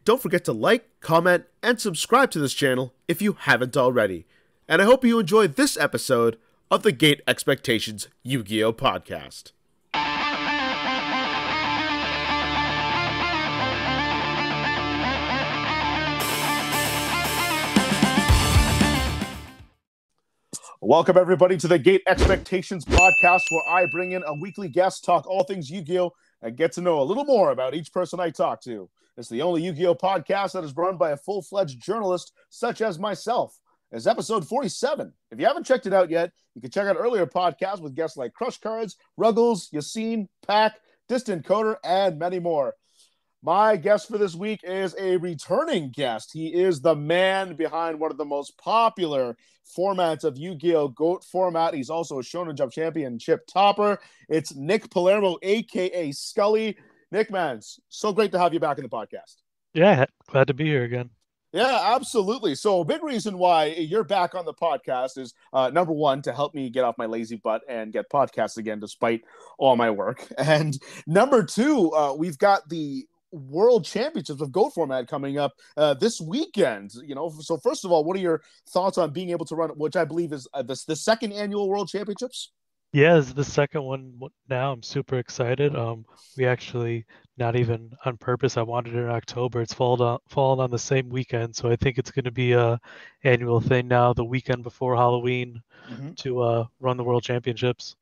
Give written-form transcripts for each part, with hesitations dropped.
don't forget to like, comment, and subscribe to this channel if you haven't already. And I hope you enjoyed this episode of the Gate Expectations Yu-Gi-Oh! Podcast. Welcome, everybody, to the Gate Expectations Podcast, where I bring in a weekly guest, talk all things Yu-Gi-Oh!, and get to know a little more about each person I talk to. It's the only Yu-Gi-Oh! Podcast that is run by a full-fledged journalist such as myself. It's episode 47. If you haven't checked it out yet, you can check out earlier podcasts with guests like Crush Cards, Ruggles, Yassine, Pack, Distant Coder, and many more. My guest for this week is a returning guest. He is the man behind one of the most popular formats of Yu-Gi-Oh! GOAT format. He's also a Shonen Jump Championship topper. It's Nick Palermo, a.k.a. Skully. Nick, man, so great to have you back in the podcast. Yeah, glad to be here again. Yeah, absolutely. So a big reason why you're back on the podcast is, number one, to help me get off my lazy butt and get podcasts again despite all my work. And number two, we've got the World Championships of GOAT format coming up this weekend. So first of all, what are your thoughts on being able to run, which I believe is the second annual World Championships? Yeah, it's the second one now. I'm super excited. We actually, not even on purpose, I wanted it in October. It's fallen on the same weekend, so I think it's going to be a annual thing now, the weekend before Halloween, to run the World Championships.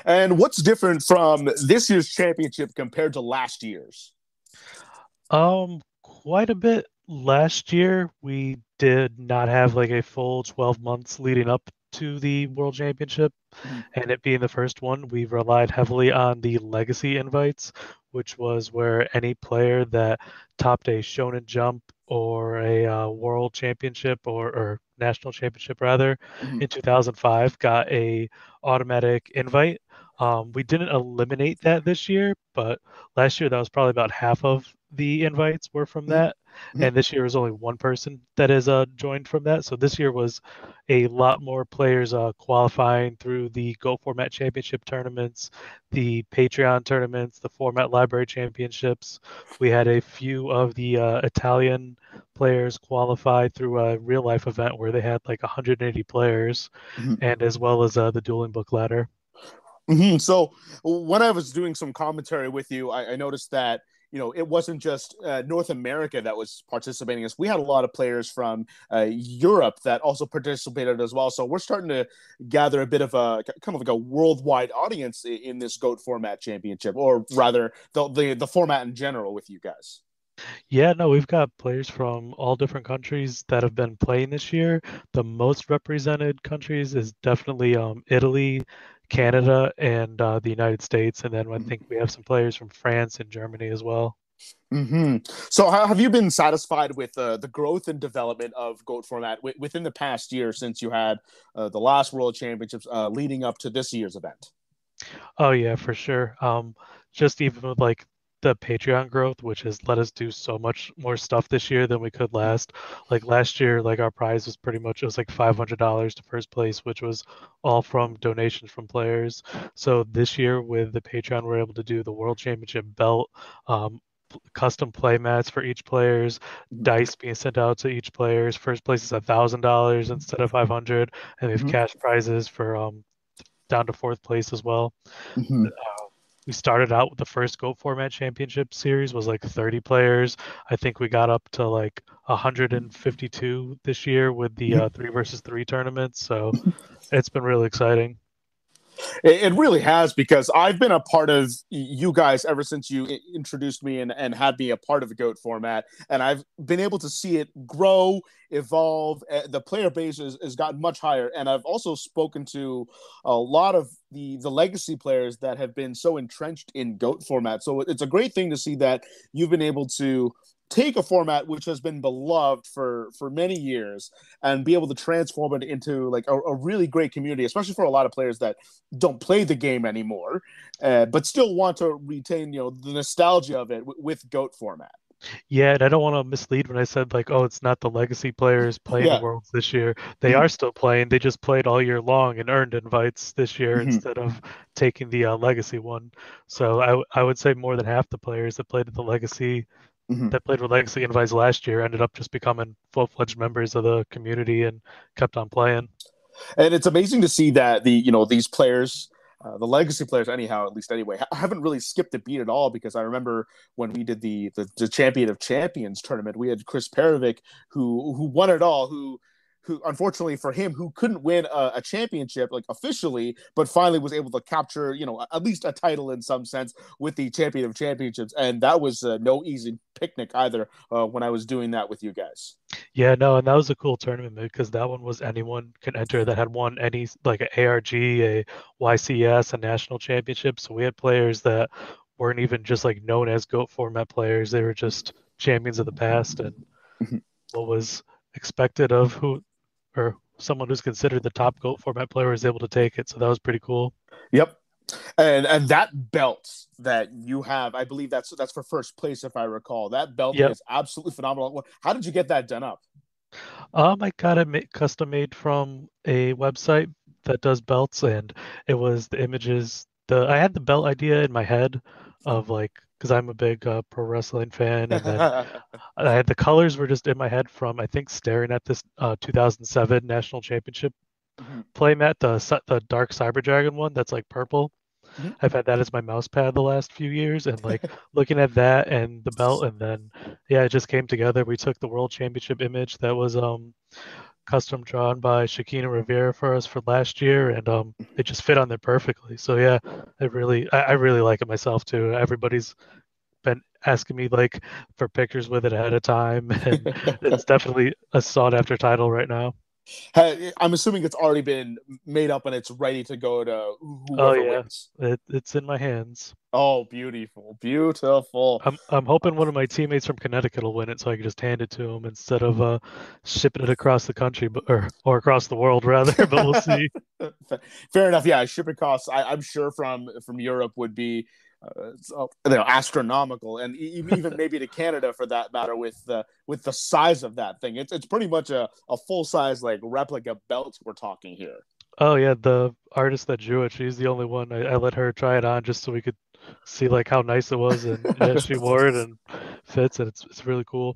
And what's different from this year's championship compared to last year's? Quite a bit. Last year, we did not have like a full 12 months leading up to the World Championship, and it being the first one, we relied heavily on the legacy invites, which was where any player that topped a Shonen Jump or a World Championship or National Championship rather in 2005 got a automatic invite. We didn't eliminate that this year, but last year that was probably about half of the invites were from that. And this year was only one person that is joined from that. So this year was a lot more players qualifying through the Go Format Championship tournaments, the Patreon tournaments, the Format Library Championships. We had a few of the Italian players qualify through a real life event where they had like 180 players, and as well as the Dueling Book Ladder. So when I was doing some commentary with you, I noticed that it wasn't just North America that was participating. We had a lot of players from Europe that also participated as well. So we're starting to gather a bit of a kind of like a worldwide audience in this GOAT format championship, or rather the format in general with you guys. Yeah, no, we've got players from all different countries that have been playing this year. The most represented countries is definitely Italy, Canada, and the United States. And then I think we have some players from France and Germany as well. So have you been satisfied with the growth and development of GOAT format within the past year since you had the last World Championships leading up to this year's event? Oh, yeah, for sure. Just even with like the Patreon growth, which has let us do so much more stuff this year than we could last. Like last year, like our prize was pretty much, it was like $500 to first place, which was all from donations from players. So this year with the Patreon, we're able to do the World Championship belt, custom play mats for each player's, dice being sent out to each player's. First place is $1,000 instead of 500, and we have cash prizes for down to fourth place as well. We started out with the first GO Format Championship series was like 30 players. I think we got up to like 152 this year with the 3 versus 3 tournaments. So it's been really exciting. It really has, because I've been a part of you guys ever since you introduced me and had me a part of the GOAT format, and I've been able to see it grow, evolve. The player base has gotten much higher, and I've also spoken to a lot of the legacy players that have been so entrenched in GOAT format. So it's a great thing to see that you've been able to take a format which has been beloved for many years and be able to transform it into like a really great community, especially for a lot of players that don't play the game anymore, but still want to retain, the nostalgia of it with GOAT format. Yeah, and I don't want to mislead when I said like, oh, it's not the legacy players playing the Worlds this year. They are still playing. They just played all year long and earned invites this year instead of taking the legacy one. So I would say more than half the players that played at the legacy Mhm. that played with Legacy Invites last year ended up just becoming full-fledged members of the community and kept on playing. And it's amazing to see that these players, the legacy players, anyhow, at least anyway, haven't really skipped a beat at all. Because I remember when we did the Champion of Champions tournament, we had Chris Perovic who won it all, who unfortunately for him, who couldn't win a championship like officially, but finally was able to capture at least a title in some sense with the Champion of Championships. And that was no easy picnic either, when I was doing that with you guys. Yeah, no, and that was a cool tournament because that one was anyone can enter that had won any like a ARG, a YCS, a national championship. So we had players that weren't even just like known as GOAT format players. They were just champions of the past and what was expected of who or someone who's considered the top GOAT format player was able to take it. So that was pretty cool. Yep. And that belt that you have, I believe that's for first place, if I recall. That belt Yep. is absolutely phenomenal. How did you get that done up? I got it custom made from a website that does belts, and it was the images. I had the belt idea in my head of like, because I'm a big pro wrestling fan, and then I had the colors were just in my head from I think staring at this 2007 National Championship Mhm, playmat, the Dark Cyber Dragon one that's like purple. mhm. I've had that as my mouse pad the last few years, and like looking at that and the belt, and then yeah, it just came together. We took the World Championship image that was custom drawn by Shakina Rivera for us for last year, and it just fit on there perfectly. So yeah, I really like it myself too. Everybody's been asking me like for pictures with it ahead of time, and it's definitely a sought after title right now. I'm assuming it's already been made up and it's ready to go to Oh whoever yeah, wins. it's in my hands. Oh, beautiful, beautiful. I'm hoping one of my teammates from Connecticut will win it, so I can just hand it to him instead of shipping it across the country, or across the world rather. But we'll see. Fair enough. Yeah, shipping costs, I'm sure from Europe would be astronomical, and even maybe to Canada for that matter, with the size of that thing. It's pretty much a full size like replica belt we're talking here. Oh yeah, the artist that drew it, she's the only one. I let her try it on just so we could see like how nice it was, and yeah, she wore it and fits, and it's really cool.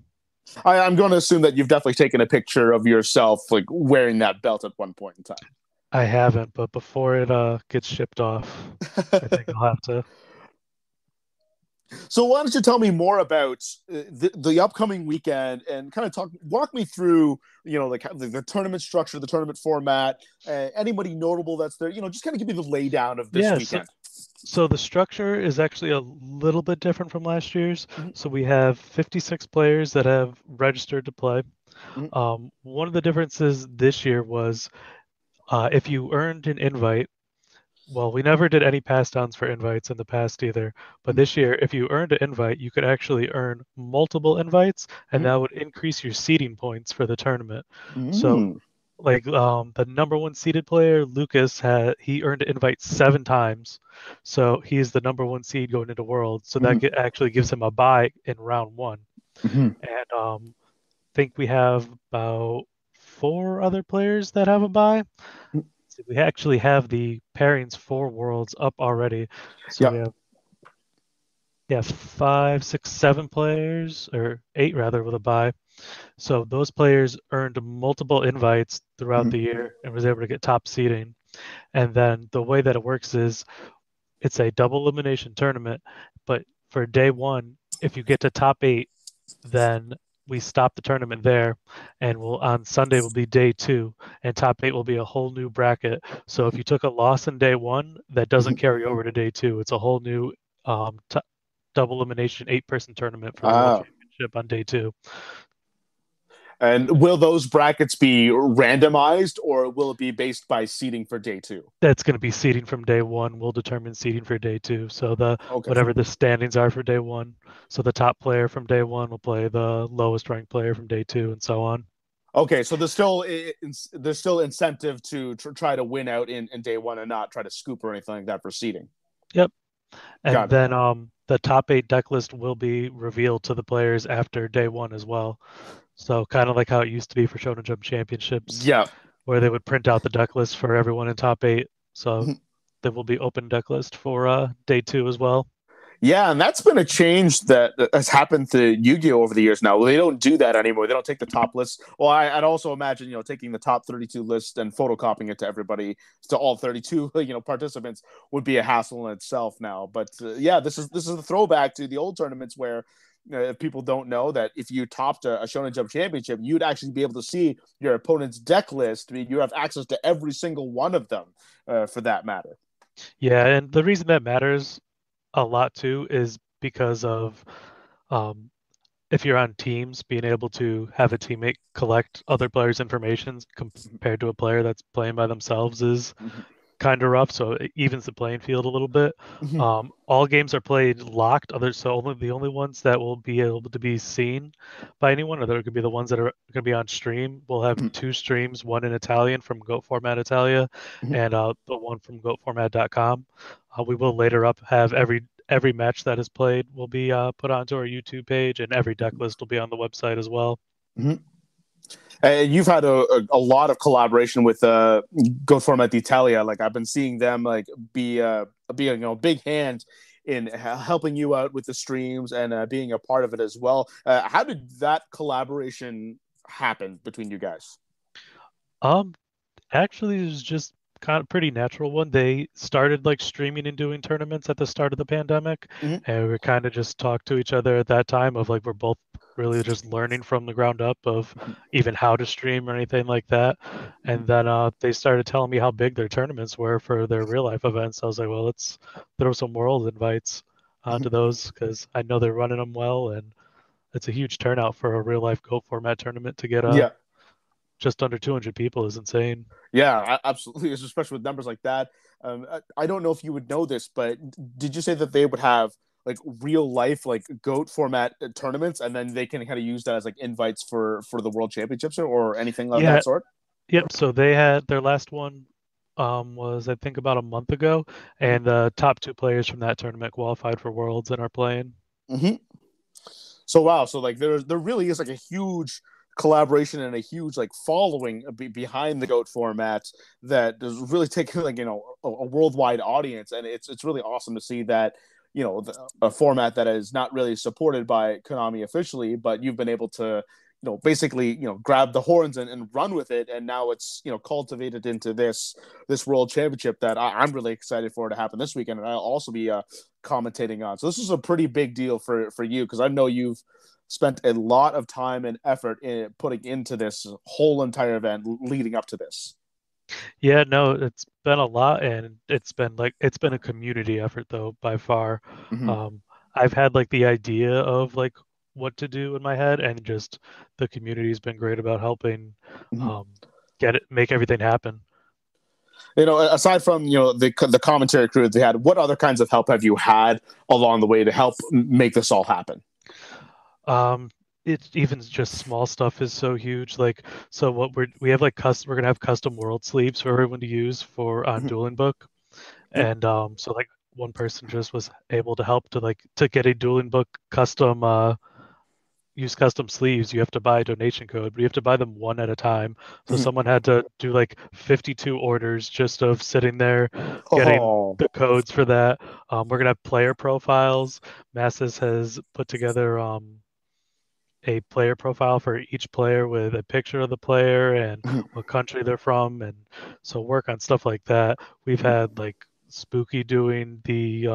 I'm going to assume that you've definitely taken a picture of yourself like wearing that belt at one point in I haven't, but before it gets shipped off, I think time. I'll have to. So why don't you tell me more about the upcoming weekend and kind of walk me through, like the tournament structure, the tournament format, anybody notable that's there, just kind of give me the laydown of this Yeah, weekend. so the structure is actually a little bit different from last year's. Mhm, So we have 56 players that have registered to play. mhm, One of the differences this year was if you earned an invite. Well, we never did any pass downs for invites in the past either. But mhm, this year, if you earned an invite, you could actually earn multiple invites, and mhm, that would increase your seeding points for the tournament. So, mhm, like the number one seeded player, Lucas, he earned an invite 7 times. So he's the number one seed going into Worlds. So that mhm, actually gives him a bye in round one. mhm. And think we have about four other players that have a bye. So we actually have the pairings for Worlds up already. So Yeah. we have five, six, 7 players, or 8 rather, with a bye. So those players earned multiple invites throughout Mhm, the year and was able to get top seeding. And then the way that it works is it's a double elimination tournament, but for day one, if you get to top 8, then we stop the tournament there, and we'll on Sunday will be day two, and top 8 will be a whole new bracket. So if you took a loss in day one, that doesn't mhm. carry over to day two. It's a whole new double elimination 8-person tournament for the World Ah. Championship on day two. And will those brackets be randomized, or will it be based by seeding for day two? That's going to be seeding from day one. We'll determine seeding for day two. So the Okay. whatever the standings are for day one. So the top player from day one will play the lowest ranked player from day two, and so on. Okay, so there's still incentive to try to win out in day one and not try to scoop or anything like that for seeding. Yep. And Got it. then the top 8 deck list will be revealed to the players after day one as well. So kind of like how it used to be for Shonen Jump Championships, Yeah. where they would print out the deck list for everyone in top 8. So there will be open deck list for day two as well. Yeah, and that's been a change that has happened to Yu-Gi-Oh over the years now. They don't do that anymore. They don't take the top list. Well, I'd also imagine, taking the top 32 list and photocopying it to everybody, to all 32, participants would be a hassle in itself now. But yeah, this is a throwback to the old tournaments where if people don't know that if you topped a Shonen Jump championship, you'd actually be able to see your opponent's deck list. I mean, you have access to every single one of them, for that matter. Yeah, and the reason that matters a lot too is because of um, if you're on teams, being able to have a teammate collect other players' information compared to a player that's playing by themselves is kind of rough. So it evens the playing field a little bit. All games are played locked. So only the only ones that will be able to be seen by anyone, or they're going to be the ones that are going to be on stream. We'll have two streams, one in Italian from Goat Format Italia, and the one from GoatFormat.com. We will later up have every match that is played will be put onto our YouTube page, and every deck list will be on the website as well. And you've had a lot of collaboration with Go Format Italia. Like I've been seeing them like be a big hand in helping you out with the streams and being a part of it as well. How did that collaboration happen between you guys? Um, Actually, it was just kind of pretty natural one. They started like streaming and doing tournaments at the start of the pandemic, Mm-hmm. and we kind of just talked to each other at that time of like we're both really just learning from the ground up of even how to stream or anything like that. And then they started telling me how big their tournaments were for their real life events. I was like, well, let's throw some world invites onto those because I know they're running them well, and it's a huge turnout for a real life Go format tournament to get Yeah, just under 200 people is insane. yeah, absolutely. Especially with numbers like that. I don't know if you would know this, but did you say that they would have like real life like goat format tournaments, and then they can kind of use that as like invites for the world championships or anything of Yeah, that sort? yep. So they had their last one was I think about a month ago, and the top two players from that tournament qualified for Worlds and are playing. Mm-hmm. So wow, so like there really is like a huge collaboration and a huge like following behind the goat format that is really taking like a worldwide audience, and it's really awesome to see that a format that is not really supported by Konami officially, but you've been able to basically grab the horns and run with it, and now it's cultivated into this world championship that I'm really excited for to happen this weekend, and I'll also be commentating on. So this is a pretty big deal for you, because I know you've spent a lot of time and effort in putting into this whole entire event leading up to this. Yeah, no, it's been a lot, and it's been a community effort though by far. Mm-hmm. Um, I've had like the idea of like what to do in my head, and just the community's been great about helping Mm-hmm. um, make everything happen. Aside from the commentary crew that they had, what other kinds of help have you had along the way to help make this all happen? Um, it's even just small stuff is so huge. Like, so we have like we're gonna have custom world sleeves for everyone to use for on Mm-hmm. Dueling Book, and so like one person just was able to help to get a Dueling Book custom use custom sleeves. You have to buy a donation code, but you have to buy them one at a time. So Mm-hmm. someone had to do like 52 orders just of sitting there getting Oh. the codes for that. We're gonna have player profiles. Masses has put together a player profile for each player with a picture of the player and Mm-hmm. what country they're from, and so work on stuff like that. We've had like Spooky doing the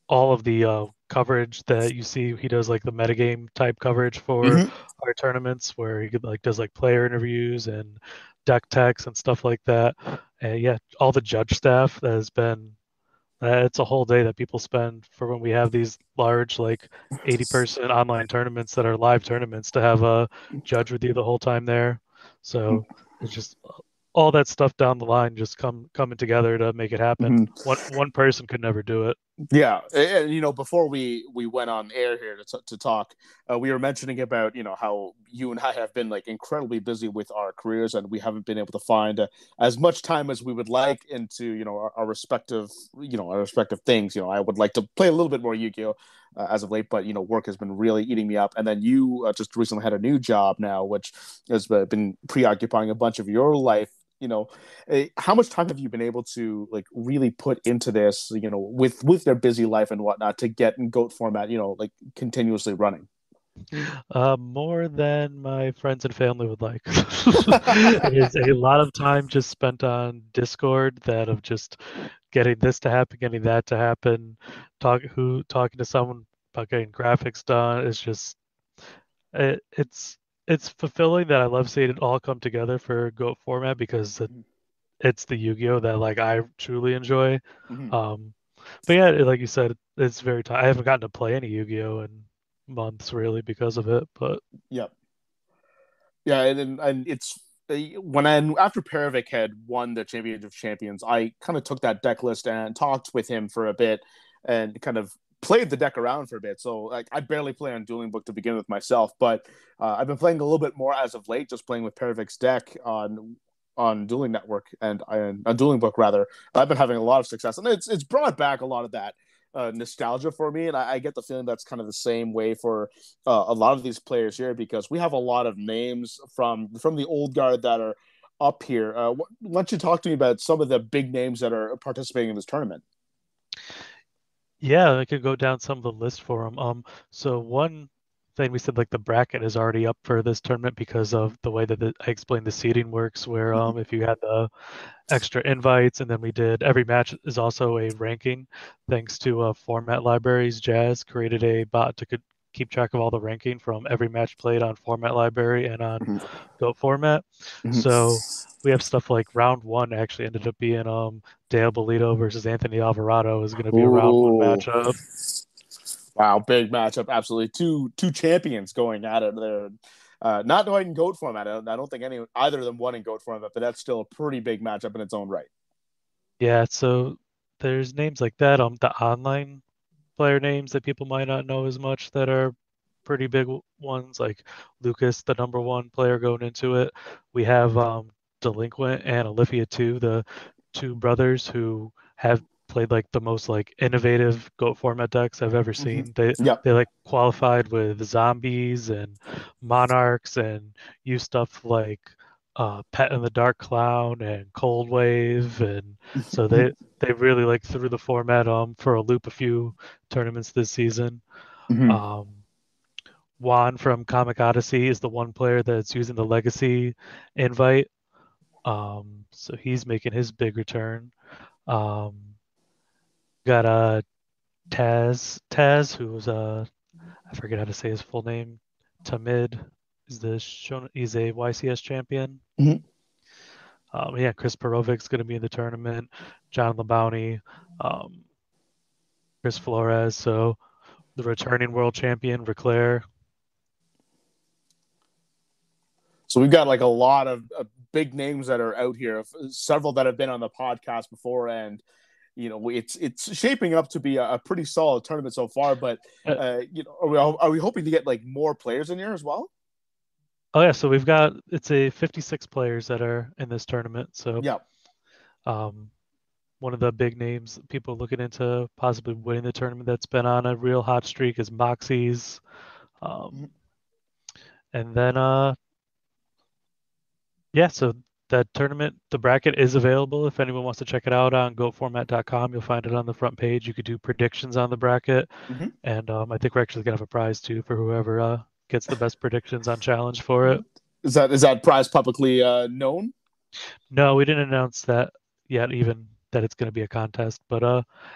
all of the coverage that you see. He does like the metagame type coverage for Mm-hmm. our tournaments, where he like does like player interviews and deck techs and stuff like that. And yeah, all the judge staff that has been it's a whole day that people spend for when we have these large, like 80-person online tournaments that are live tournaments, to have a judge with you the whole time there. So it's just all that stuff down the line just coming together to make it happen. Mm-hmm. One person could never do it. Yeah, and before we went on air here to talk, we were mentioning about how you and I have been like incredibly busy with our careers, and we haven't been able to find as much time as we would like into our respective our respective things. I would like to play a little bit more Yu-Gi-Oh as of late, but work has been really eating me up. And then you just recently had a new job now, which has been preoccupying a bunch of your life how much time have you been able to like really put into this, with their busy life and whatnot to get in goat format, like continuously running? More than my friends and family would like. It is a lot of time just spent on Discord that of just getting this to happen, getting that to happen, talking to someone about getting graphics done. It's just it's fulfilling that I love seeing it all come together for GOAT format because it's the Yu-Gi-Oh that like I truly enjoy. Mm-hmm. Um, but yeah, like you said, it's very I haven't gotten to play any Yu-Gi-Oh in months really because of it, but Yep. Yeah, and it's when after Perovic had won the Championship of Champions, I kind of took that deck list and talked with him for a bit and kind of played the deck around for a bit. So like I barely play on Dueling Book to begin with myself, but I've been playing a little bit more as of late, just playing with Perovic's deck on Dueling Network and on Dueling Book rather. I've been having a lot of success, and it's brought back a lot of that nostalgia for me, and I get the feeling that's kind of the same way for a lot of these players here because we have a lot of names from the old guard that are up here. Why don't you talk to me about some of the big names that are participating in this tournament? yeah, I could go down some of the list for them. So one thing we said, like the bracket is already up for this tournament because of the way that I explained the seeding works, where Mm-hmm. if you had the extra invites, and then we did every match is also a ranking, thanks to Format Libraries. Jazz created a bot to keep track of all the ranking from every match played on Format Library and on Mm-hmm. Goat format. Mm-hmm. So we have stuff like round one actually ended up being Dale Bolito versus Anthony Alvarado is going to be a round one Ooh, matchup. wow, big matchup! Absolutely, two champions going at it there. Not knowing goat format, I don't think either of them won in goat format, but that's still a pretty big matchup in its own right. Yeah, so there's names like that. The online player names that people might not know as much that are pretty big ones, like Lucas, the number one player going into it. We have Delinquent and Olivia too, the two brothers who have played like the most like innovative GOAT format decks I've ever Mm-hmm. seen. They Yep. they like qualified with zombies and monarchs and use stuff like Pet in the Dark Clown and Cold Wave, and so they really like threw the format for a loop a few tournaments this season. Mm-hmm. Um, Juan from Comic Odyssey is the one player that's using the Legacy invite. So he's making his big return. Um, got Taz, who's I forget how to say his full name. Tamid is he's a YCS champion. Mm-hmm. Yeah, Chris Perovic's going to be in the tournament. John Labounty, um, Chris Flores. So the returning world champion, Reclaire. So we've got like a lot of big names that are out here, several that have been on the podcast before, and it's shaping up to be a pretty solid tournament so far. But Uh, are we hoping to get like more players in here as well? oh yeah, so we've got it's a 56 players that are in this tournament. So Yeah. um, one of the big names people looking into possibly winning the tournament that's been on a real hot streak is Moxie's. Um, Mhm. and then yeah, so that tournament, the bracket is available if anyone wants to check it out on goformat.com. You'll find it on the front page. You could do predictions on the bracket, Mhm. and I think we're actually gonna have a prize too for whoever gets the best predictions on challenge for it. Is that prize publicly known? No, we didn't announce that yet, even that it's going to be a contest. But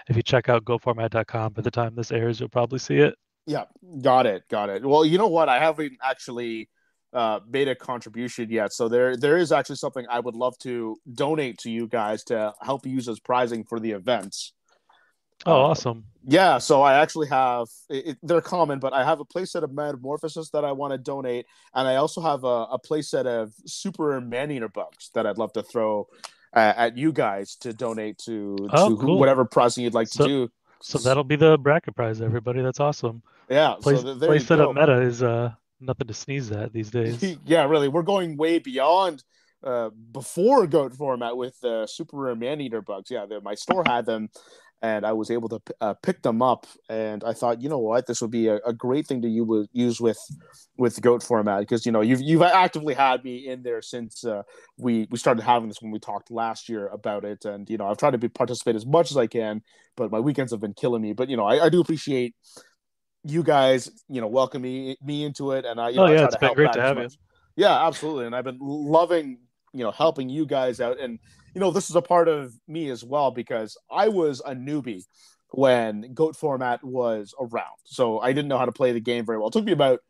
if you check out goformat.com, by the time this airs, you'll probably see it. Yeah, got it. Well, you know what? I haven't actually made a contribution yet, so there is actually something I would love to donate to you guys to help use as prizing for the events. Oh, Uh, awesome. yeah, so I actually have they're common, but I have a playset of Metamorphosis that I want to donate, and I also have a playset of Super Man-Eater bugs that I'd love to throw at you guys to donate Oh, to cool. whatever pricing you'd like to So do. so that'll be the bracket prize, everybody. That's awesome. Yeah, so there you Playset of go. meta is nothing to sneeze at these days. Yeah, really, we're going way beyond before goat format with the super rare man eater bugs. Yeah, my store had them, and I was able to pick them up. And I thought, you know what, this would be a great thing to use with Goat format, because you've actively had me in there since we started having this, when we talked last year about it. And I've tried to participate as much as I can, but my weekends have been killing me. But I do appreciate you guys welcoming me into it, and Oh I yeah, try it's to been help great back to as have you. much. Yeah, absolutely. And I've been loving helping you guys out. And this is a part of me as well, because I was a newbie when Goat format was around, so I didn't know how to play the game very well. It took me about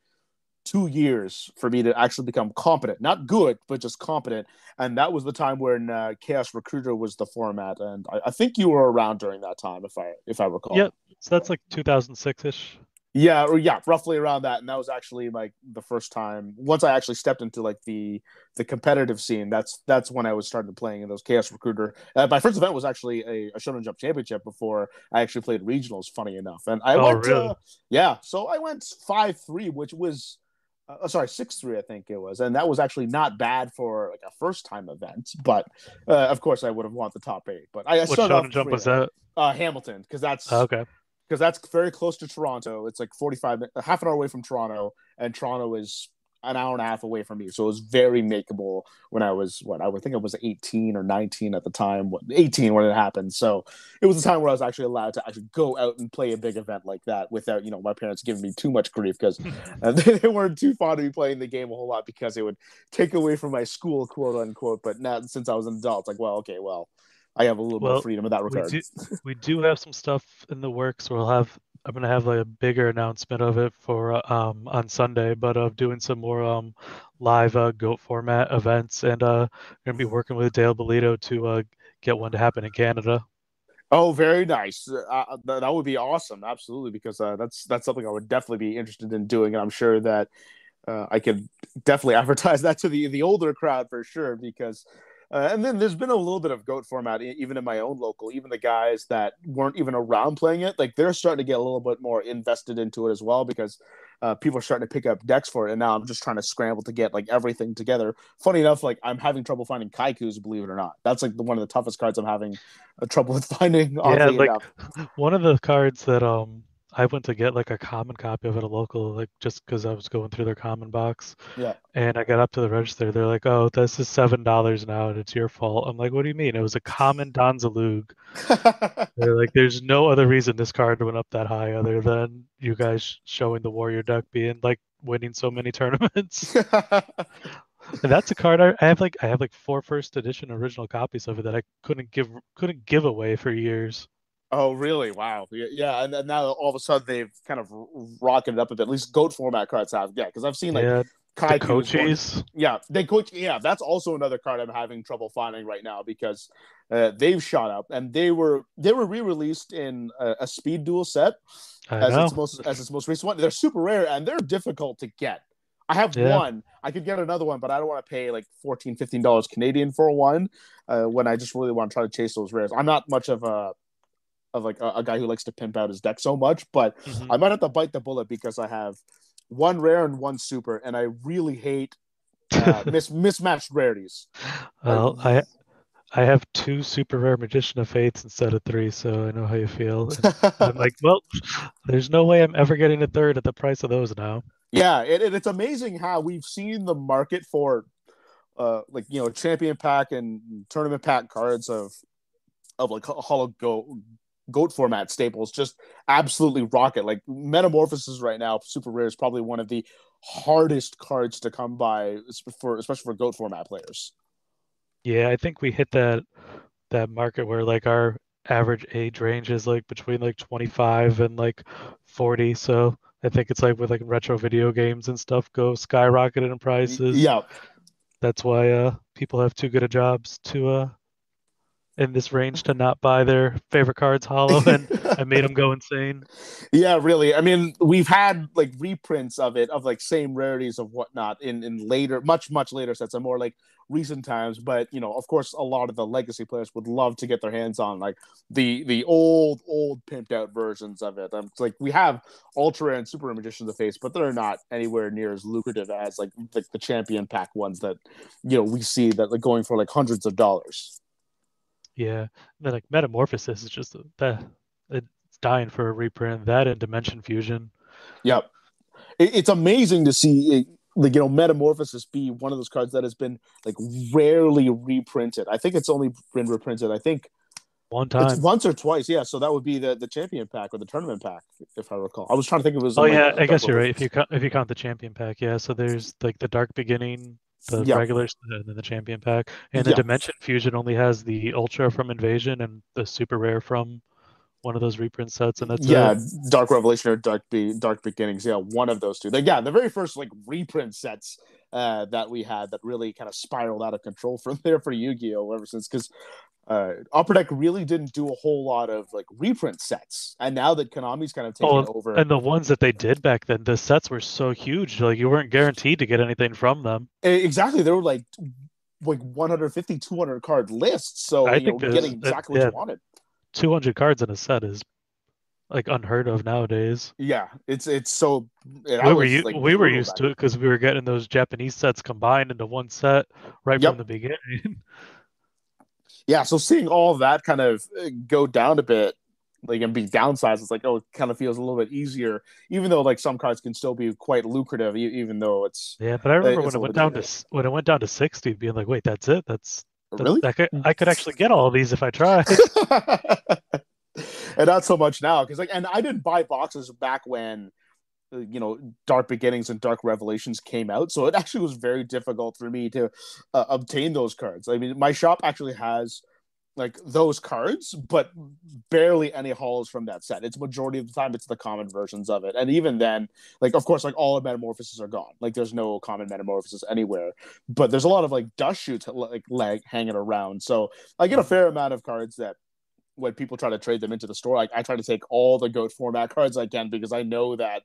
2 years for me to actually become competent, not good, but just competent. And that was the time when Chaos Recruiter was the format, and I think you were around during that time, if I recall. Yep. So that's like 2006-ish. Yeah, or yeah, roughly around that. And that was actually like the first time, once I actually stepped into like the competitive scene. That's when I was starting playing in those Chaos Recruiter. My first event was actually a Shonen Jump Championship before I actually played regionals. Funny enough, and I Oh went really? yeah, so I went 5-3, which was. Sorry, 6-3, I think it was, and that was actually not bad for like a first time event. But of course, I would have wanted the top 8. But I What started off Shonen Jump was that? Hamilton, because Okay. that's very close to Toronto. It's like 45, half an hour away from Toronto, and Toronto is an hour and a half away from me. So it was very makeable when I was, I would think I was 18 or 19 at the time, 18 when it happened. So it was a time where I was actually allowed to actually go out and play a big event like that without, my parents giving me too much grief, because they weren't too fond of me playing the game a whole lot, because it would take away from my school, quote unquote. But now, since I was an adult, it's like, well, okay, well, I have a little more Well, freedom in that we regard. do we do have some stuff in the works. I'm gonna have like a bigger announcement of it for on Sunday, but of doing some more live GOAT format events, and gonna be working with Dale Bolito to get one to happen in Canada. Oh, very nice. That would be awesome. Absolutely, because that's something I would definitely be interested in doing, and I'm sure that I could definitely advertise that to the older crowd for sure. Because and then there's been a little bit of goat format even in my own local. Even the guys that weren't even around playing it, like they're starting to get a little bit more invested into it as well, because people are starting to pick up decks for it. And now I'm just trying to scramble to get like everything together. Funny enough, like I'm having trouble finding Kaikus, believe it or not. That's like one of the toughest cards I'm having trouble with finding, Yeah, oddly like enough. one of the cards that I went to get like a common copy of it, a local, like just because I was going through their common box, Yeah. and I got up to the register. They're like, "Oh, this is $7 now, and it's your fault." I'm like, "What do you mean?" It was a common Donzalug. They're like, "There's no other reason this card went up that high other than you guys showing the Warrior deck being like winning so many tournaments." And that's a card I have like 4 first edition original copies of it that I couldn't give away for years. Oh, really? Wow. Yeah, and now all of a sudden they've kind of rocketed up a bit. At least goat format cards have. Yeah, because I've seen like Yeah, the Kaiku is going. Kochis. Yeah, they coach. Yeah, that's also another card I'm having trouble finding right now, because they've shot up, and they were re-released in a speed duel set I know. as its most recent one. They're super rare, and they're difficult to get. I have Yeah. one. I could get another one, but I don't want to pay like $14-15 Canadian for one when I just really want to try to chase those rares. I'm not much of like a guy who likes to pimp out his deck so much, but Hmm. I might have to bite the bullet, because I have one rare and one super, and I really hate mismatched rarities. I Well, I have 2 super rare Magician of Fates instead of 3, so I know how you feel. And I'm like, well, there's no way I'm ever getting a third at the price of those now. yeah, it's amazing how we've seen the market for like champion pack and tournament pack cards of like hollow goat format staples just absolutely rocket. Like Metamorphosis right now, super rare, is probably one of the hardest cards to come by for especially for goat format players. Yeah, I think we hit that market where like our average age range is like between like 25 and like 40. So I think it's like with like retro video games and stuff go skyrocketed in prices. Yeah, That's why people have too good of jobs to in this range to not buy their favorite cards hollow, and I made them go insane. yeah, really. I mean, we've had like reprints of it, of like same rarities of whatnot in later, much later sets, and more like recent times. But of course, a lot of the legacy players would love to get their hands on like the old pimped out versions of it. It's like we have ultra rare and super rare Magicians of Face, but they're not anywhere near as lucrative as like the champion pack ones that we see that like going for like hundreds of dollars. Yeah, and then like Metamorphosis is just that. it's dying for a reprint. That and Dimension Fusion. Yep. It's amazing to see like Metamorphosis be one of those cards that has been like rarely reprinted. I think it's only been reprinted. I think One it's time. once or twice. Yeah, so that would be the champion pack or the tournament pack, if I recall. I was trying to think if it was Oh in like yeah, I Dark guess you're right. Reverses. If you count the champion pack, yeah. So there's like the Dark Beginning, the Yep. regular, and then the champion pack, and the Yeah. Dimension Fusion only has the Ultra from Invasion and the Super Rare from one of those reprint sets, and that's it. Yeah, Dark Revelation or Dark Beginnings. Yeah, one of those two. The very first like reprint sets that we had that really kind of spiraled out of control from there for Yu-Gi-Oh ever since, because Upper Deck really didn't do a whole lot of like reprint sets, and now that Konami's kind of taken Oh, over, and the ones that they did back then, the sets were so huge, like you weren't guaranteed to get anything from them. exactly, they were like 150, 200 card lists, so I think getting there's exactly what yeah, you wanted. 200 cards in a set is like unheard of nowadays. Yeah, it's so I was like We were brutal used back to it then. because we were getting those Japanese sets combined into one set right from Yep. the beginning. Yeah, so seeing all that kind of go down a bit, like and be downsized, it's like, oh, it kind of feels a little bit easier, even though like some cards can still be quite lucrative, even though Yeah, but I remember it's when a it little went bit down different. to when it went down to 60, being like, wait, that's it? Really? I could actually get all of these if I tried. And not so much now, because like, and I didn't buy boxes back when Dark Beginnings and Dark Revelations came out, so it actually was very difficult for me to obtain those cards. I mean, my shop actually has like those cards, but barely any hauls from that set. It's majority of the time it's the common versions of it, and even then, like of course, like all the metamorphoses are gone. Like there's no common metamorphosis anywhere, but there's a lot of like dust shoots like hanging around. So I get a fair amount of cards that when people try to trade them into the store, like I try to take all the goat format cards I can because I know that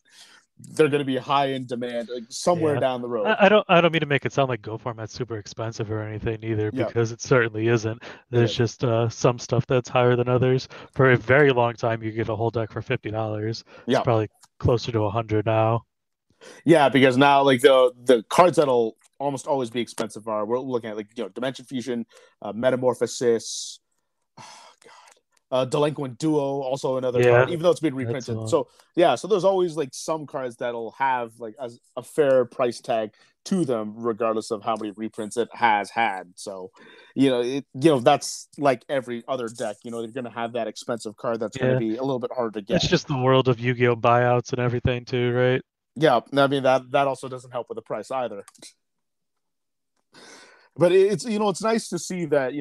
they're going to be high in demand like, somewhere Yeah. down the road. I don't mean to make it sound like Go format's super expensive or anything either, Yeah, because it certainly isn't. it There's isn't. just some stuff that's higher than others. For a very long time, you get a whole deck for $50. It's Yeah, probably closer to 100 now. yeah, because now like the cards that'll almost always be expensive are we're looking at like Dimension Fusion, Metamorphosis, Delinquent Duo, also another card, Yeah, even though it's been that's reprinted. So yeah, so there's always like some cards that'll have like a fair price tag to them, regardless of how many reprints it has had. So, that's like every other deck. They're gonna have that expensive card that's gonna yeah. be a little bit harder to It's get. just the world of Yu-Gi-Oh buyouts and everything too, right? Yeah, I mean that also doesn't help with the price either. But it's nice to see that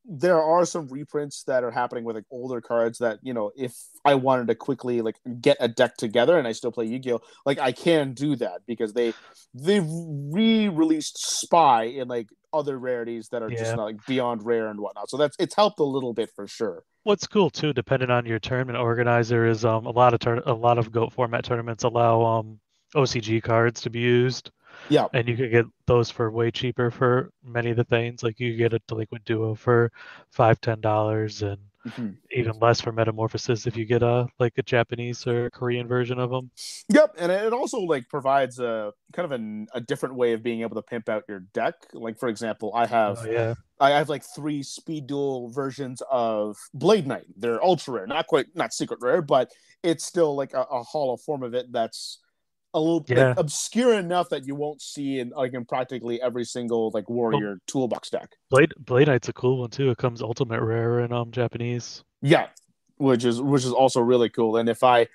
there are some reprints that are happening with like older cards that if I wanted to quickly like get a deck together and I still play Yu-Gi-Oh, like I can do that because they've re-released Spy in like other rarities that are just Yeah. not like beyond rare and whatnot. So it's helped a little bit for sure. What's cool too, depending on your tournament organizer, is a lot of Goat format tournaments allow OCG cards to be used. Yeah. And you could get those for way cheaper for many of the things. Like you get a delinquent duo for $5, $10, and Mhm. even less for metamorphosis if you get a like a Japanese or Korean version of them. Yep, and it also like provides a kind of a different way of being able to pimp out your deck. Like for example, Oh yeah, I have like three speed duel versions of Blade Knight. They're ultra rare, not secret rare, but it's still like a hollow form of it that's a little like yeah. obscure enough that you won't see in practically every single like Well, warrior toolbox deck. Blade Knight's a cool one too. It comes ultimate rare in Japanese. Yeah, which is also really cool. And if I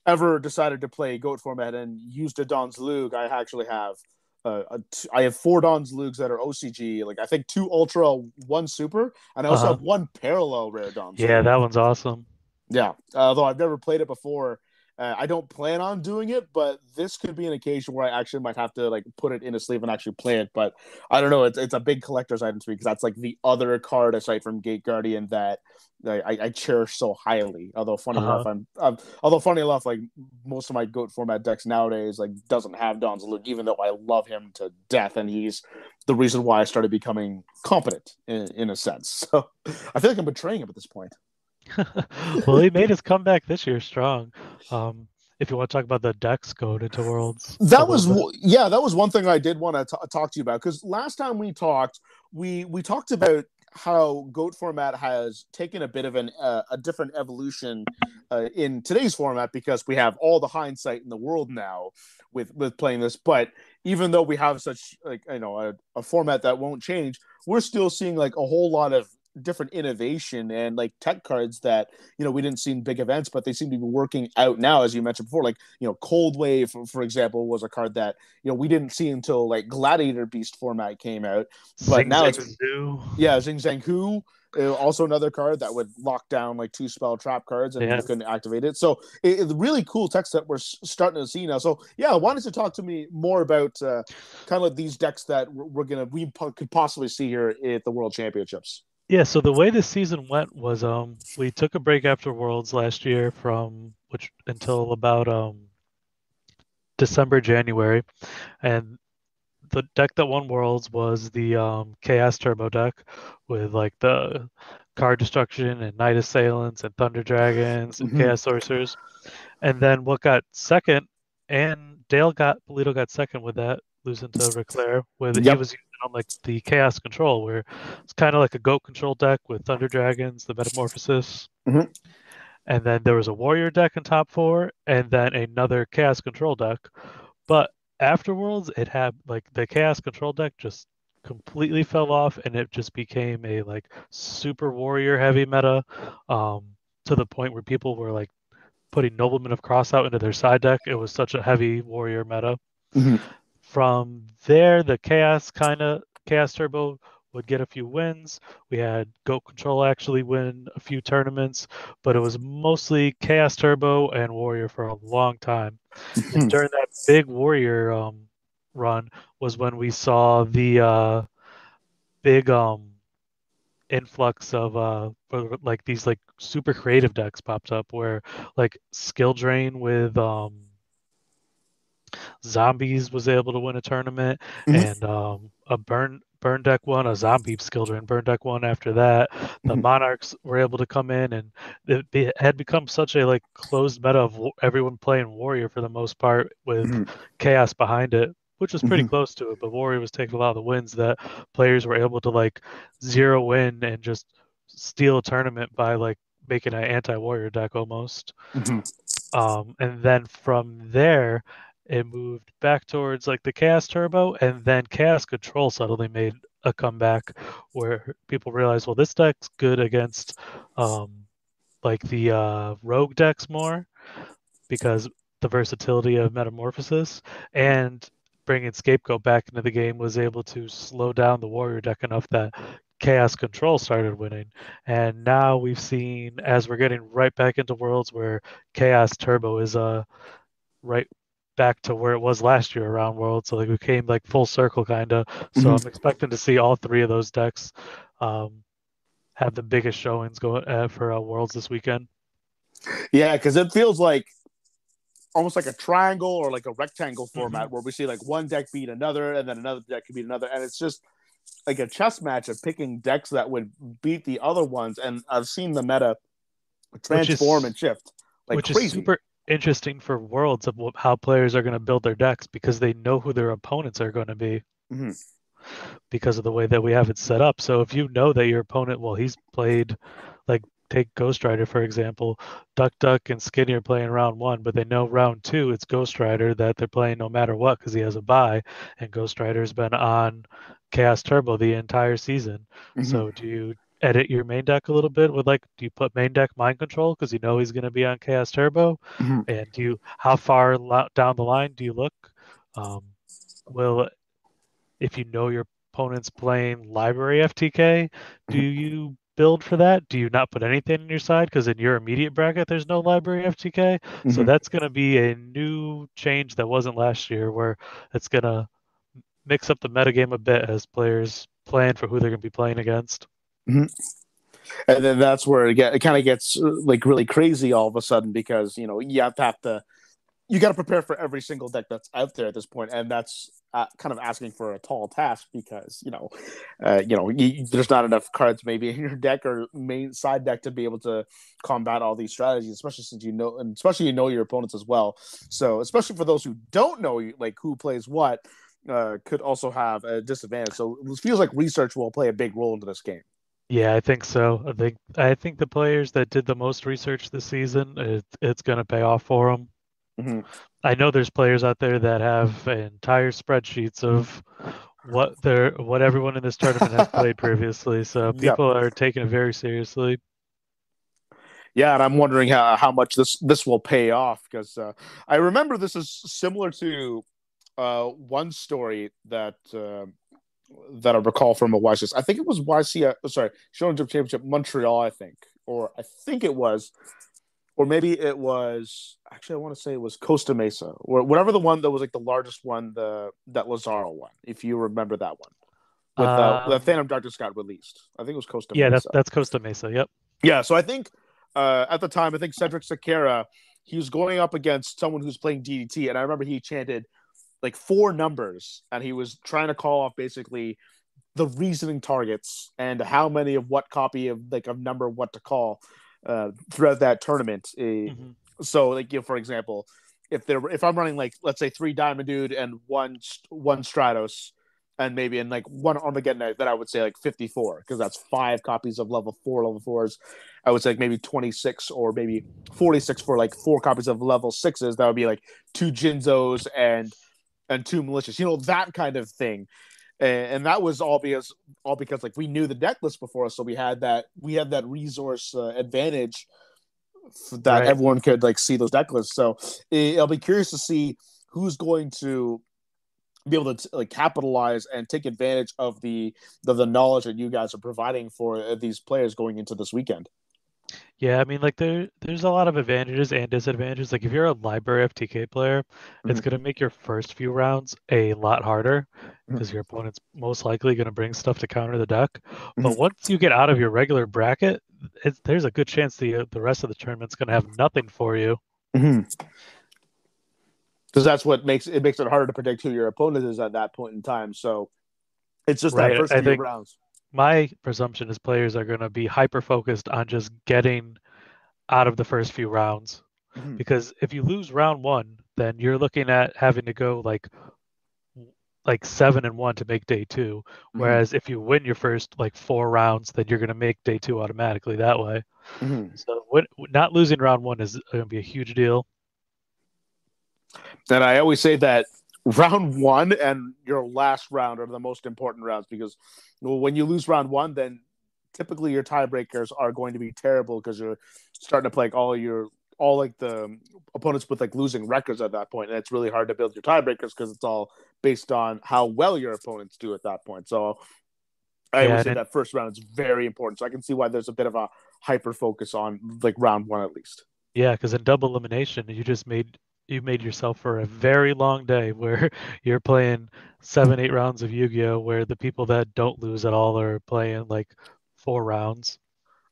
ever decided to play goat format and used a Don's Lug, I actually have I have four Don's Lugs that are OCG. Like I think two Ultra, one Super, and I also Uh-huh. have one parallel rare Don's Yeah, Lug. that one's awesome. Yeah, although I've never played it before, I don't plan on doing it. But this could be an occasion where I actually might have to like put it in a sleeve and actually play it. But I don't know. It's a big collector's item to me because that's like the other card aside from Gate Guardian that I cherish so highly. Uh-huh. Although funny enough, like most of my goat format decks nowadays like doesn't have Don's Luke, even though I love him to death, and he's the reason why I started becoming competent in a sense. So I feel like I'm betraying him at this point. Well, he made his comeback this year strong. Um, if you want to talk about the decks going into Worlds a That little was bit. yeah, that was one thing I did want to talk to you about because last time we talked, we talked about how GOAT format has taken a bit of a different evolution in today's format, because we have all the hindsight in the world now with playing this. But even though we have such a format that won't change, we're still seeing like a whole lot of different innovation and like tech cards that we didn't see in big events, but they seem to be working out now, as you mentioned before. Like Cold Wave, for example, was a card that we didn't see until like Gladiator Beast format came out, but Zing now Zang it's Zoo. Xing Zhang Hu, also another card that would lock down like 2 spell trap cards and you couldn't activate it. So it's really cool text that we're starting to see now. So yeah, why don't you talk to me more about kind of like these decks that we could possibly see here at the World Championships? Yeah, so the way this season went was we took a break after Worlds last year from which until about December, January, and the deck that won Worlds was the Chaos Turbo deck with like the card destruction and Night Assailants and Thunder Dragons and Mm-hmm. Chaos Sorcerers. And then what got second, and Polito got second with that, losing to Reclaire, with he Yep. was using on like the Chaos Control, where it's kind of like a Goat Control deck with Thunder Dragons, the Metamorphosis. Mm-hmm. And then there was a Warrior deck in top four, and then another Chaos Control deck. But afterwards, it had like the Chaos Control deck just completely fell off, and it just became a like super Warrior heavy meta, to the point where people were like putting Nobleman of Crossout into their side deck. It was such a heavy Warrior meta. Mm-hmm. From there, the Chaos Turbo would get a few wins. We had Goat Control actually win a few tournaments, but it was mostly Chaos Turbo and Warrior for a long time. And during that big Warrior run was when we saw the big influx of like these like super creative decks popped up, where like Skill Drain with zombies was able to win a tournament, Mm-hmm. and a burn deck won, a zombie skill drain burn deck won after that. The Mm-hmm. Monarchs were able to come in, and it had become such a like closed meta of everyone playing Warrior for the most part, with Mm-hmm. Chaos behind it, which was pretty Mm-hmm. close to it. But Warrior was taking a lot of the wins that players were able to like zero in and just steal a tournament by like making an anti-Warrior deck almost. Mm-hmm. And then from there, it moved back towards like the Chaos Turbo, and then Chaos Control suddenly made a comeback where people realized, well, this deck's good against like the Rogue decks more, because the versatility of Metamorphosis, and bringing Scapegoat back into the game was able to slow down the Warrior deck enough that Chaos Control started winning. And now we've seen, as we're getting right back into Worlds, where Chaos Turbo is right back to where it was last year around Worlds. So like we came like full circle kind of. So Mm-hmm. I'm expecting to see all three of those decks um, have the biggest showings go for Worlds this weekend. Yeah, because it feels like almost like a triangle or like a rectangle Mm-hmm. format where we see like one deck beat another and then another deck can beat another, and it's just like a chess match of picking decks that would beat the other ones. And I've seen the meta which transform is and shift like which is crazy. super interesting for Worlds of how players are going to build their decks, because they know who their opponents are going to be Mm-hmm. because of the way that we have it set up. So if you know that your opponent, well, he's played, like, take Ghost Rider for example, Duck and Skinny are playing round one, but they know round two it's Ghost Rider that they're playing no matter what because he has a bye, and Ghost Rider's been on Chaos Turbo the entire season. Mm-hmm. So do you edit your main deck a little bit with like, do you put main deck Mind Control because you know he's going to be on Chaos Turbo? Mm-hmm. And how far down the line do you look? Um, will If you know your opponent's playing library FTK, do you build for that? Do you not put anything in your side because in your immediate bracket there's no library FTK? So Mm-hmm. that's going to be a new change that wasn't last year, where it's going to mix up the metagame a bit as players plan for who they're going to be playing against. Mm-hmm. And then that's where it kind of gets like really crazy all of a sudden, because you have to you got to prepare for every single deck that's out there at this point, and that's kind of asking for a tall task, because there's not enough cards maybe in your deck or main side deck to be able to combat all these strategies, especially since especially your opponents as well. So especially for those who don't know like who plays what, could also have a disadvantage. So it feels like research will play a big role into this game. Yeah, I think so. I think the players that did the most research this season, it's going to pay off for them. Mhm. I know there's players out there that have entire spreadsheets of what everyone in this tournament has played previously, so Yep. people are taking it very seriously. Yeah, and I'm wondering how much this will pay off because I remember this is similar to one story that I recall from a YCS. I think it was YC. Sorry, Shonen Jump Championship Montreal. I think, or I think it was, or maybe it was. Actually, I want to say it was Costa Mesa, or whatever the one that was like the largest one, the that Lazaro won. If you remember that one, with the Um, Phantom Doctor Scott released. I think it was Costa yeah, that's Mesa. that's Costa Mesa. Yep. Yeah, so I think at the time, I think Cedric Sakara, he was going up against someone who's playing DDT, and I remember he chanted like four numbers, and he was trying to call off basically the reasoning targets and how many of what copy of like of number what to call throughout that tournament. Hmm. So, like, you know, for example, if I'm running like let's say three Diamond Dude and one Stratos, and maybe in like one Armageddon, that I would say like 54 because that's five copies of level fours. I would say like maybe 26 or maybe 46 for like four copies of level sixes. That would be like two Jinzos and two malicious, you know, that kind of thing. And that was all because like we knew the deck list before us, so we had that resource advantage that Right. everyone could like see those deck lists. So I'll be curious to see who's going to be able to like capitalize and take advantage of the knowledge that you guys are providing for these players going into this weekend. Yeah, I mean, like there's a lot of advantages and disadvantages. Like if you're a library FTK player, it's Mm-hmm. gonna make your first few rounds a lot harder because Mm-hmm. your opponent's most likely gonna bring stuff to counter the deck. But Mm-hmm. once you get out of your regular bracket, there's a good chance the rest of the tournament's gonna have nothing for you. Mm-hmm. Because that's what makes it harder to predict who your opponent is at that point in time. So it's just that Right? first I few think rounds. my presumption is players are gonna be hyper focused on just getting out of the first few rounds. Mm-hmm. Because if you lose round one, then you're looking at having to go like 7-1 to make day two. Mm-hmm. Whereas if you win your first like four rounds, then you're going to make day two automatically that way. Mm-hmm. So not losing round one is going to be a huge deal. And I always say that round one and your last round are the most important rounds because when you lose round one, then typically your tiebreakers are going to be terrible because you're starting to play like all like the opponents with like losing records at that point, and it's really hard to build your tiebreakers because it's all based on how well your opponents do at that point. So I Yeah, always and say then, that first round is very important. So I can see why there's a bit of a hyper focus on like round one at least. yeah, because in double elimination, you made yourself for a very long day where you're playing 7-8 rounds of Yu-Gi-Oh, where the people that don't lose at all are playing like 4 rounds.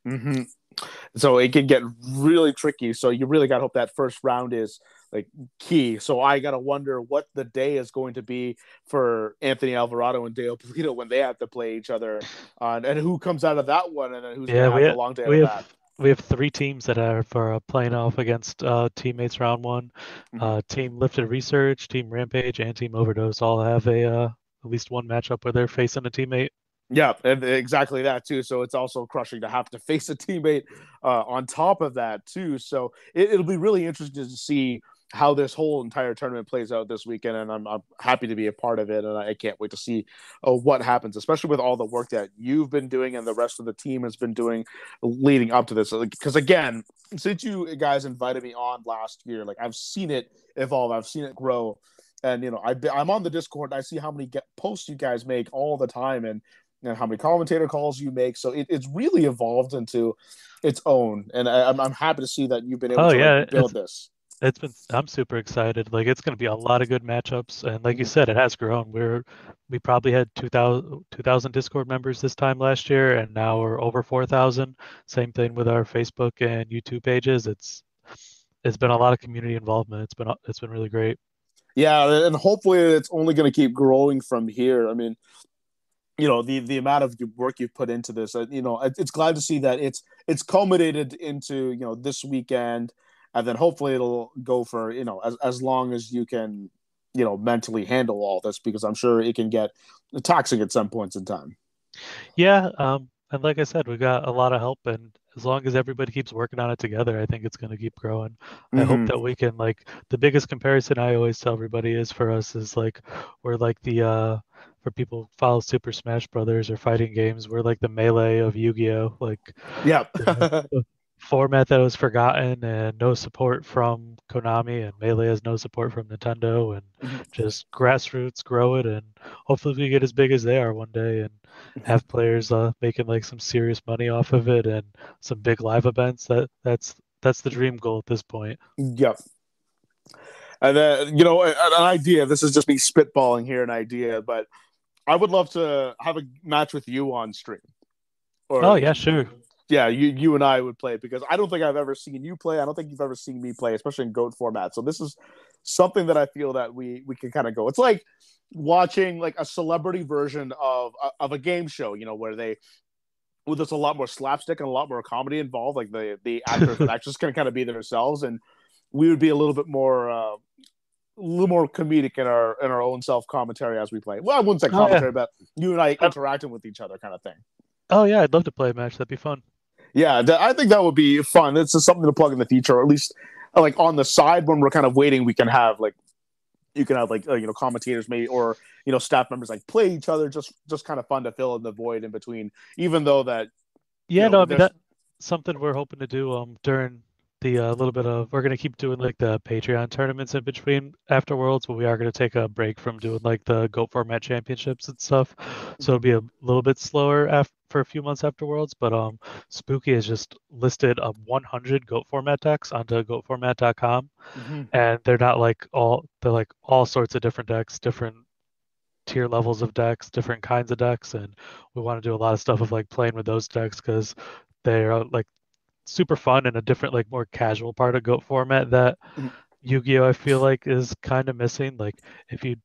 Mm-hmm. So it can get really tricky. So you really got to hope that first round is like key. So I got to wonder what the day is going to be for Anthony Alvarado and Dale Polito when they have to play each other, and who comes out of that one, and then who's going Yeah, to have the long day out we of that. have we have three teams that are for playing off against teammates round one. Mm-hmm. Team Lifted Research, Team Rampage, and Team Overdose all have a at least one matchup where they're facing a teammate. Yeah, and exactly that too. So it's also crushing to have to face a teammate on top of that too. So it'll be really interesting to see how this whole entire tournament plays out this weekend, and I'm happy to be a part of it, and I can't wait to see what happens, especially with all the work that you've been doing and the rest of the team has been doing leading up to this. Because again, since you guys invited me on last year, like I've seen it evolve, I've seen it grow, and you know I'm on the Discord and I see how many posts you guys make all the time, and how many commentator calls you make. So it's really evolved into its own, and I'm happy to see that you've been able Oh to like yeah, build this. it's been I'm super excited. Like it's going to be a lot of good matchups, and like you Mm-hmm. said, it has grown. We probably had 2,000 Discord members this time last year, and now we're over 4,000. Same thing with our Facebook and YouTube pages. It's been a lot of community involvement. It's been really great. Yeah, and hopefully it's only going to keep growing from here. I mean, you know, the amount of work you've put into this, you know, it's glad to see that it's culminated into this weekend, and then hopefully it'll go for as long as you can mentally handle all this because I'm sure it can get toxic at some points in time. Yeah, And like I said, we got a lot of help, and as long as everybody keeps working on it together, I think it's going to keep growing. I hope Hmm. that we can like the biggest comparison I always tell everybody is for us is like we're like the for people who follow Super Smash Brothers or fighting games, we're like the melee of Yu-Gi-Oh! Like Yeah. the format that was forgotten and no support from Konami, and Melee has no support from Nintendo, and just grassroots grow it, and hopefully we get as big as they are one day and have players making like some serious money off of it and some big live events. That's the dream goal at this point. Yep. And then, an idea. This is just me spitballing here, an idea, but I would love to have a match with you on stream. Oh Or, yeah, sure. yeah, you and I would play because I don't think I've ever seen you play. I don't think you've ever seen me play, especially in GOAT format. So this is something that I feel that we can kind of go. It's like watching like a celebrity version of a game show, where there's a lot more slapstick and a lot more comedy involved. Like the actors would actually just kind of be themselves, and we would be a little more comedic in our own self commentary as we play. Well, I wouldn't say Oh yeah. commentary, but you and I interacting with each other, kind of thing. Oh yeah, I'd love to play a match. That'd be fun. Yeah, I think that would be fun. It's just something to plug in the future, or at least like on the side when we're kind of waiting, we can have like you can have like commentators maybe or staff members like play each other, just kind of fun to fill in the void in between. Even though that Yeah, no, I mean there's that's something we're hoping to do during the little bit of we're gonna keep doing like the Patreon tournaments in between after Worlds, but we are gonna take a break from doing like the GOAT format championships and stuff. So it'll be a little bit slower for a few months after Worlds, but Spooky has just listed 100 GOAT format decks onto goatformat.com, mm-hmm. and they're like all sorts of different decks, different tier levels of decks, different kinds of decks, and we want to do a lot of stuff of like playing with those decks because they're like super fun and a different like more casual part of GOAT format that Yu-Gi-Oh! I feel like is kind of missing. Like if you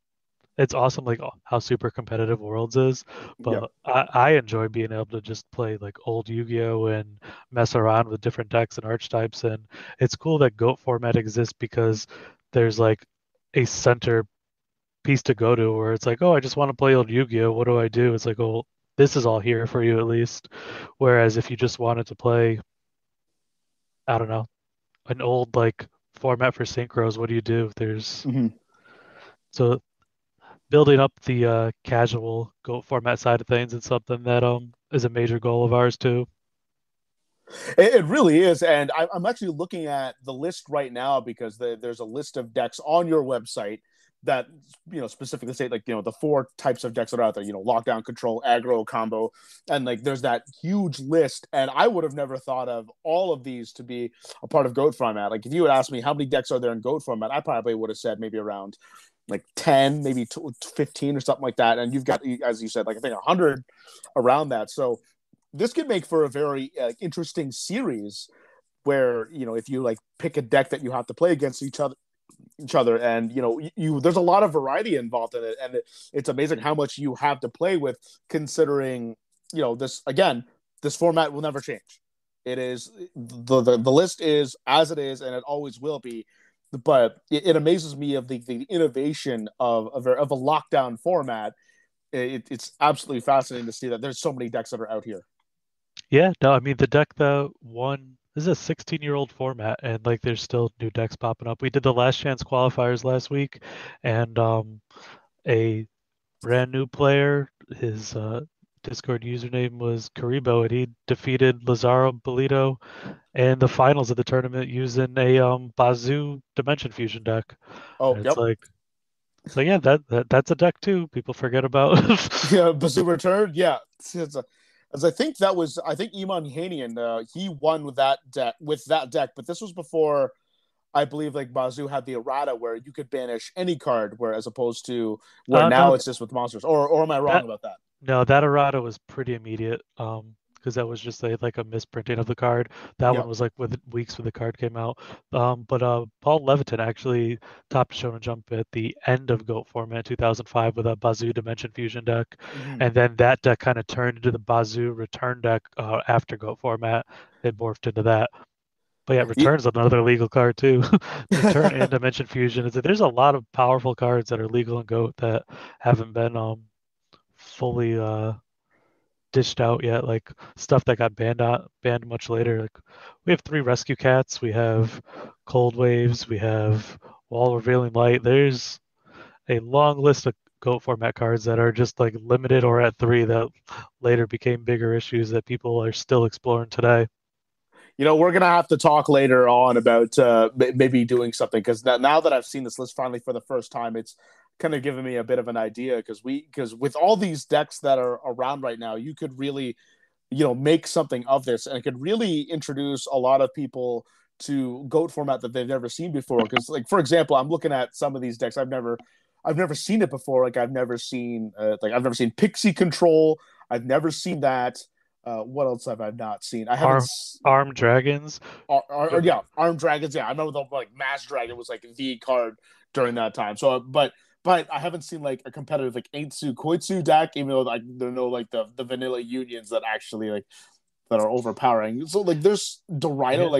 it's awesome like how super competitive Worlds is, Yeah. but I enjoy being able to just play like old Yu-Gi-Oh! And mess around with different decks and archetypes, and it's cool that GOAT format exists because there's like a center piece to go to where it's like, oh, I just want to play old Yu-Gi-Oh! What do I do? It's like, oh, this is all here for you at least. Whereas if you just wanted to play, I don't know, an old like format for synchros, what do you do? There's Mm-hmm. so building up the casual GOAT format side of things is something that is a major goal of ours too. It really is, and I'm actually looking at the list right now because there's a list of decks on your website that specifically say like the four types of decks that are out there. Lockdown, control, aggro, combo, and like there's that huge list. And I would have never thought of all of these to be a part of GOAT format. Like if you had asked me how many decks are there in GOAT format, I probably would have said maybe around like 10, maybe 15 or something like that. And you've got, as you said, like I think 100 around that. So this could make for a very interesting series where if you like pick a deck that you have to play against each other and you there's a lot of variety involved in it, and it's amazing how much you have to play with considering this format will never change. It is the list is as it is and it always will be, but it amazes me of the innovation of a lockdown format. It's absolutely fascinating to see that there's so many decks that are out here. Yeah, no, I mean the deck though one this is a 16-year-old format and like there's still new decks popping up. We did the last chance qualifiers last week, and a brand new player, his Discord username was Karibo, and he defeated Lazaro Bolito in the finals of the tournament using a Bazoo Dimension Fusion deck. Oh, And it's yep. like so yeah, that's a deck too. People forget about. Yeah, Bazoo Return. Yeah, as I think Iman Hanian, he won with that deck, but this was before I believe like Bazoo had the errata where you could banish any card, where as opposed to where No, now it's just with monsters. Or am I wrong that about that? no, that errata was pretty immediate. Because that was just like a misprinting of the card. That one Yep. was like with weeks when the card came out. But Paul Leviton actually topped Shonen Jump at the end of GOAT format 2005 with a Bazoo Dimension Fusion deck, Mm-hmm. and then that deck kind of turned into the Bazoo Return deck after GOAT format. It morphed into that. But yeah, Return's another legal card too. Return and Dimension Fusion. There's a lot of powerful cards that are legal in GOAT that haven't been fully dished out yet, like stuff that got banned much later. Like we have 3 Rescue Cats, we have Cold Waves, we have Wall Revealing Light. There's a long list of GOAT format cards that are just like limited or at 3 that later became bigger issues that people are still exploring today. We're gonna have to talk later on about maybe doing something because now that I've seen this list finally for the first time, it's kind of given me a bit of an idea because with all these decks that are around right now, you could really make something of this, and it could really introduce a lot of people to GOAT format that they've never seen before. Because, like, for example, I'm looking at some of these decks I've never seen it before. Like I've never seen Pixie Control. I've never seen that. What else have I not seen? I haven't. Armed Dragons. Yeah, Armed Dragons. Yeah, I remember the Mass Dragon was like the card during that time. So, but I haven't seen like a competitive like Aintsu Koitsu deck, even though like there are no like the vanilla unions that actually like that are overpowering. So like there's Dorito,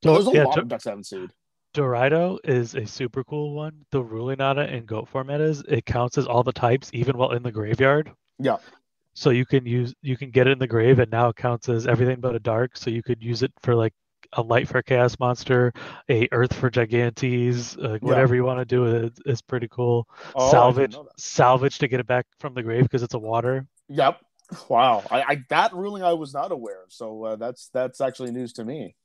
there's a lot of decks I haven't seen. Dorito is a super cool one. The ruling on it in GOAT format is it counts as all the types even while in the graveyard. Yeah. So you can get it in the grave and now it counts as everything but a dark. So you could use it for like a light for Chaos Monster, a Earth for Gigantes, whatever you want to do with it is pretty cool. Oh, I didn't know that. Salvage to get it back from the grave because it's a water. Yep. Wow. I that ruling I was not aware of. So that's actually news to me.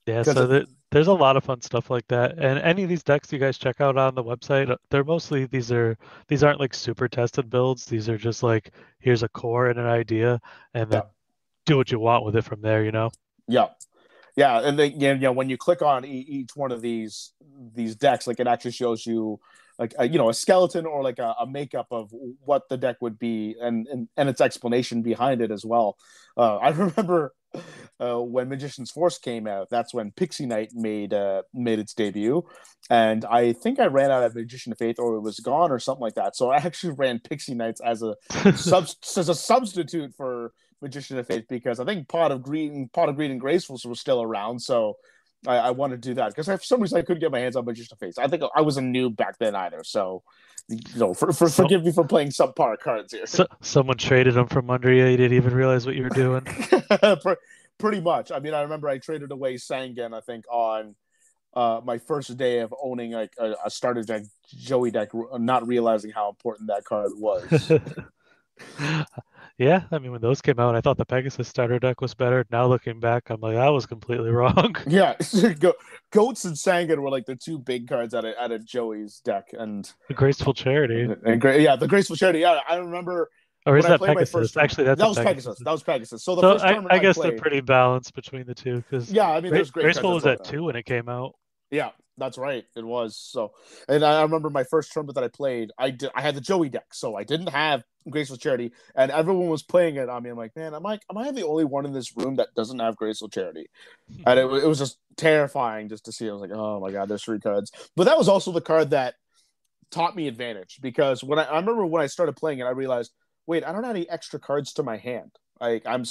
Yeah, so there's a lot of fun stuff like that. And any of these decks you guys check out on the website, they're mostly these aren't like super tested builds. These are just like here's a core and an idea, and then do what you want with it from there, Yeah. Yeah, and then when you click on each one of these decks, like it actually shows you like a skeleton or like a makeup of what the deck would be and its explanation behind it as well. I remember when Magician's Force came out, that's when Pixie Knight made its debut, and I think I ran out of Magician of Faith or it was gone or something like that. So I actually ran Pixie Knights as a substitute for Magician of Faith because I think Pot of Greed and Gracefuls was still around. So I wanted to do that because for some reason I couldn't get my hands on Magician of Faith. I think I was a noob back then either. So, forgive me for playing subpar cards here. Someone traded them from under you. You didn't even realize what you were doing. Pretty much. I mean, I remember I traded away Sangan, I think, on my first day of owning like a starter deck, Joey deck, not realizing how important that card was. Yeah, I mean, when those came out, I thought the Pegasus starter deck was better. Now looking back, I'm like, I was completely wrong. Yeah, Goats and Sangan were like the two big cards out of Joey's deck, and the Graceful Charity. The Graceful Charity. Yeah, I remember. Or is that Pegasus? Actually, that was Pegasus. That was Pegasus. So first tournament I guess they're pretty balanced between the two because I mean, there's Graceful was at 2 when it came out. Yeah, that's right. It was. So, and I remember my first tournament that I played, I had the Joey deck, so I didn't have Graceful Charity, and everyone was playing it on me. I'm like, man, am I the only one in this room that doesn't have Graceful Charity? And it was just terrifying just to see. I was like, oh my god, there's 3 cards. But that was also the card that taught me advantage because when I remember when I started playing it, I realized, wait, I don't have any extra cards to my hand. Like it's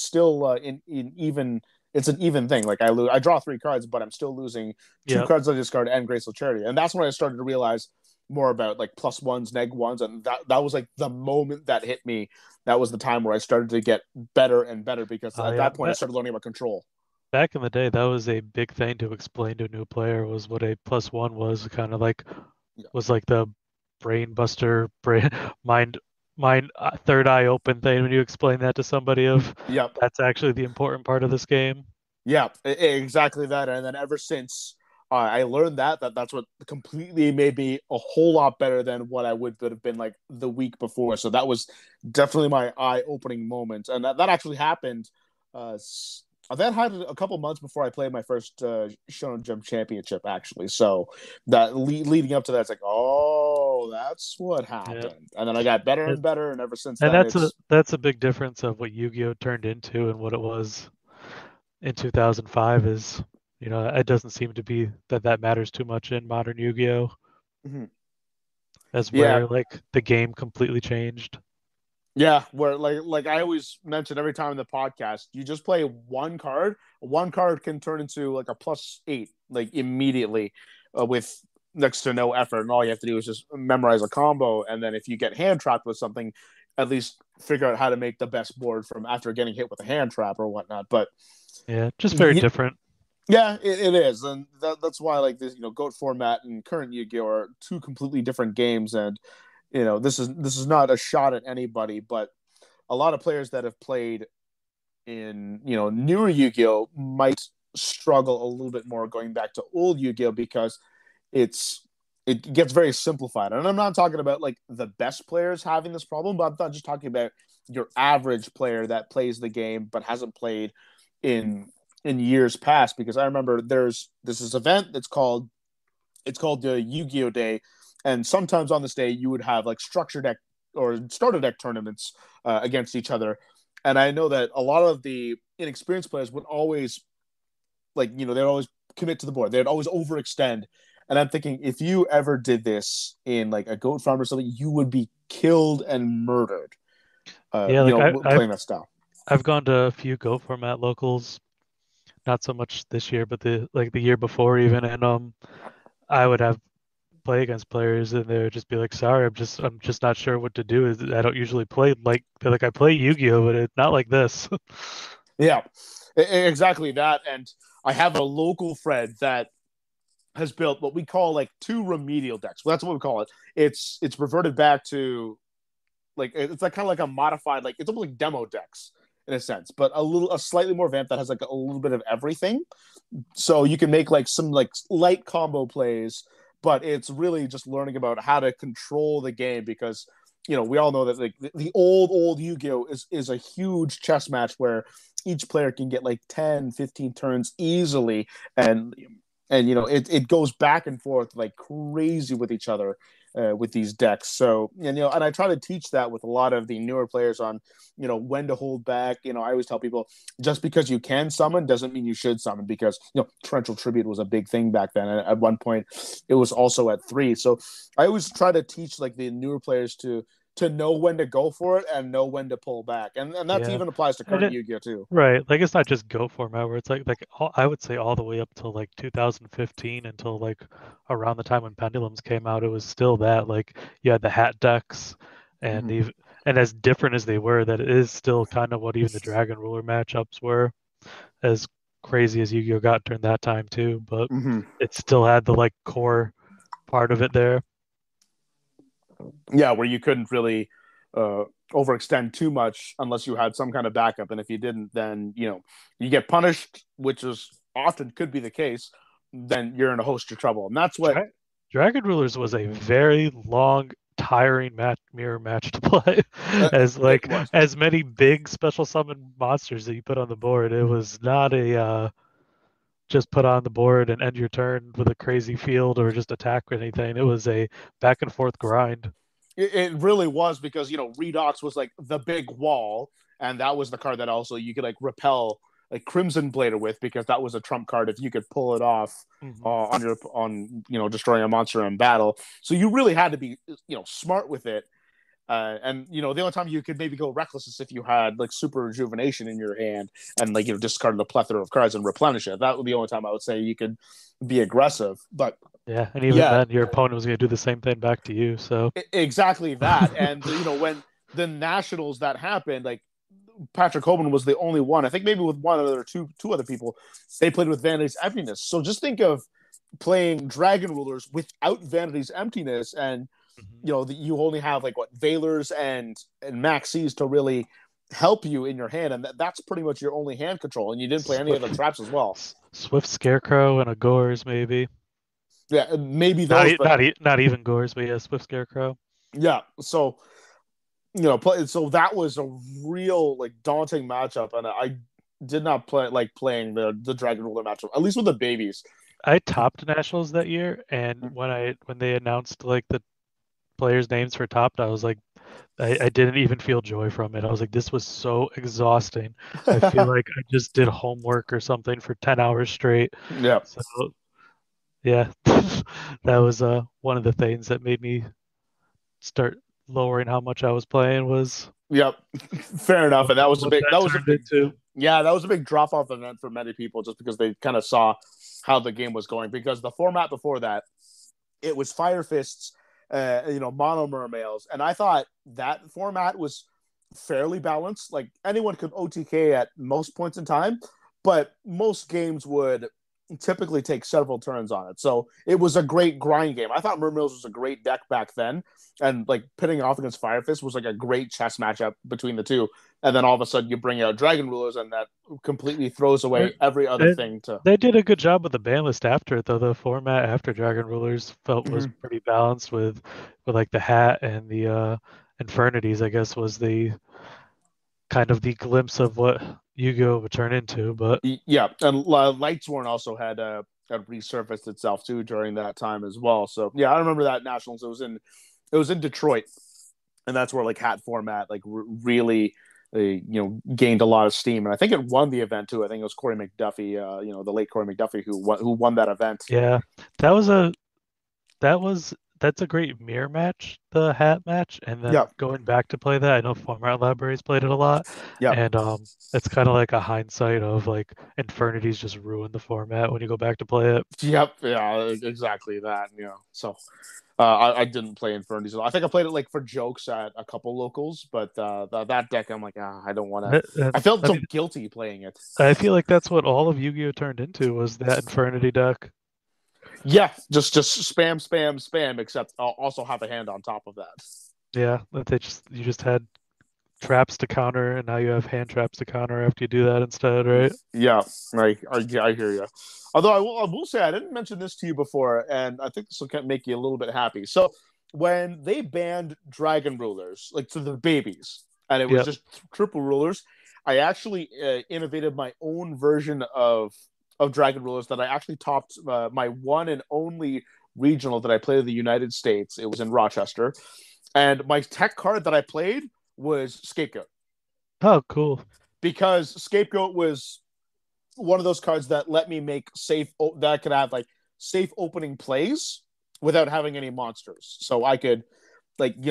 still in even. It's an even thing. Like I draw 3 cards, but I'm still losing 2 cards I discard and Graceful Charity. And that's when I started to realize more about like +1s, -1s, and that was like the moment that hit me. That was the time where I started to get better and better because at that point I started learning about control. Back in the day, that was a big thing to explain to a new player was what a +1 was. Kind of like was like the brain buster, mind third eye open thing when you explain that to somebody of that's actually the important part of this game. Yeah, exactly that. And then ever since I learned that's what completely made me a whole lot better than what I would have been like the week before. So that was definitely my eye-opening moment. And that actually happened. That happened a couple months before I played my first Shonen Jump Championship, actually. So that leading up to that, it's like, oh, that's what happened. Yeah. And then I got better and better, and ever since then, that's a big difference of what Yu-Gi-Oh turned into and what it was in 2005 is, it doesn't seem to be that matters too much in modern Yu-Gi-Oh. Mm-hmm. As where like the game completely changed. Yeah, where like I always mention every time in the podcast, you just play one card. One card can turn into like a +8 like immediately with next to no effort, and all you have to do is just memorize a combo. And then if you get hand trapped with something, at least figure out how to make the best board from after getting hit with a hand trap or whatnot. But Yeah, just very different. Yeah, it is, and that's why like this, GOAT format and current Yu-Gi-Oh are two completely different games, and this is not a shot at anybody, but a lot of players that have played in newer Yu-Gi-Oh might struggle a little bit more going back to old Yu-Gi-Oh because it gets very simplified, and I'm not talking about like the best players having this problem, but I'm not just talking about your average player that plays the game but hasn't played in years past, because I remember there's this event that's called the Yu-Gi-Oh Day, and sometimes on this day you would have like structure deck or starter deck tournaments against each other, and I know that a lot of the inexperienced players would always they'd always commit to the board, they'd always overextend, and I'm thinking if you ever did this in like a goat farm or something, you would be killed and murdered. Yeah, like Playing that style. I've gone to a few Go format locals, not so much this year, but the year before even, and I would have play against players and they would just be like, sorry, I'm just not sure what to do. I don't usually play like I play Yu-Gi-Oh, but it's not like this. Yeah, exactly that. And I have a local friend that has built what we call like two remedial decks. Well, that's what we call it. It's reverted back to like it's like kind of like a modified, like it's almost like demo decks in a sense, but a slightly more vamp that has like a little bit of everything. So you can make like some like light combo plays, but it's really just learning about how to control the game, because we all know that like the old Yu-Gi-Oh is a huge chess match where each player can get like 10-15 turns easily, and it goes back and forth like crazy with each other with these decks. So and I try to teach that with a lot of the newer players on when to hold back. I always tell people, just because you can summon doesn't mean you should summon, because torrential tribute was a big thing back then, and at one point it was also at 3. So I always try to teach like the newer players to know when to go for it and know when to pull back, and that Yeah. even applies to And current Yu-Gi-Oh too. right, like it's not just Go format where it's I would say all the way up till like 2015 until like around the time when Pendulums came out, it was still that like you had the hat decks, and Mm-hmm. even and as different as they were, that it is still kind of what even the Dragon Ruler matchups were, as crazy as Yu-Gi-Oh got during that time too, but Mm-hmm. it still had the like core part of it there. Yeah, where you couldn't really overextend too much unless you had some kind of backup, and if you didn't, then you get punished, which is often could be the case. Then you're in a host of trouble, and that's what. Dragon Rulers was a very long, tiring mirror match to play. uh, As it like was. as many big special summon monsters that you put on the board, it was not a just put on the board and end your turn with a crazy field or just attack or anything. It was a back and forth grind. It really was, because Redox was like the big wall, and that was the card that also you could like repel like Crimson Blader with, because that was a trump card if you could pull it off Mm-hmm. on destroying a monster in battle. So you really had to be smart with it. And the only time you could maybe go reckless is if you had like super rejuvenation in your hand and like discarded a plethora of cards and replenish it. That would be the only time I would say you could be aggressive. But Yeah, and even yeah, then, your opponent was going to do the same thing back to you. So exactly that. And when the nationals that happened, like Patrick Hoban was the only one. I think maybe with one other two other people, they played with Vanity's Emptiness. So just think of playing Dragon Rulers without Vanity's Emptiness, and Mhm. you only have like what Veilers and Maxis to really help you in your hand, and that's pretty much your only hand control. And you didn't play any of the Swift, traps as well. Swift Scarecrow and a Gores maybe. Yeah, maybe Not those, e- but not e- not even Gores, but yeah, Swift Scarecrow. yeah. So so that was a real like daunting matchup, and I did not playing the Dragon Ruler matchup, at least with the babies. I topped nationals that year, and when they announced like the players' names for topped, I was like, I didn't even feel joy from it. I was like, this was so exhausting. I feel like I just did homework or something for 10 hours straight. Yeah. So yeah, that was one of the things that made me start lowering how much I was playing was Yep. Fair enough. And what that turned into. that was a big drop off event for many people, just because they kind of saw how the game was going, because the format before that, it was Fire Fists, mono mermails, and I thought that format was fairly balanced. Like anyone could OTK at most points in time, but most games would typically take several turns on it. So it was a great grind game. I thought Mermills was a great deck back then, and like pitting off against Fire Fist was like a great chess matchup between the two. And then all of a sudden you bring out Dragon Rulers, and that completely throws away every other thing. To They did a good job with the ban list after it, though. The format after Dragon Rulers felt was pretty balanced with like the hat and the Infernities, I guess, was the kind of the glimpse of what Yugioh would turn into. But yeah, and Lightsworn also had resurfaced itself too during that time as well. So yeah, I remember that Nationals. It was in Detroit, and that's where like hat format like really gained a lot of steam, and I think it won the event too. I think it was Corey McDuffie, the late Corey McDuffie who won that event. yeah, that was a that's a great mirror match, the hat match, and then Yeah, going back to play that, I know Format Libraries played it a lot, yeah, and it's kind of like a hindsight of like Infernities just ruined the format when you go back to play it. yep, yeah, exactly that. So I didn't play Infernities. I think I played it like for jokes at a couple locals, but that deck I'm like, I don't want to. I felt I so mean, guilty playing it. I feel like that's what all of Yu-Gi-Oh turned into was that Infernity deck. Yeah, just spam, spam, spam. Except I'll also have a hand on top of that. Yeah, that you just had traps to counter, and now you have hand traps to counter after you do that instead, right? Yeah, I hear you. Although I will say I didn't mention this to you before, and I think this will make you a little bit happy. So when they banned Dragon Rulers, like to the babies, and it was Yep. just triple rulers, I actually innovated my own version of Dragon Rulers that I actually topped my one and only regional that I played in the United States. It was in Rochester, and my tech card that I played was Scapegoat Oh, cool. because Scapegoat was one of those cards that let me make that could have like safe opening plays without having any monsters. So I could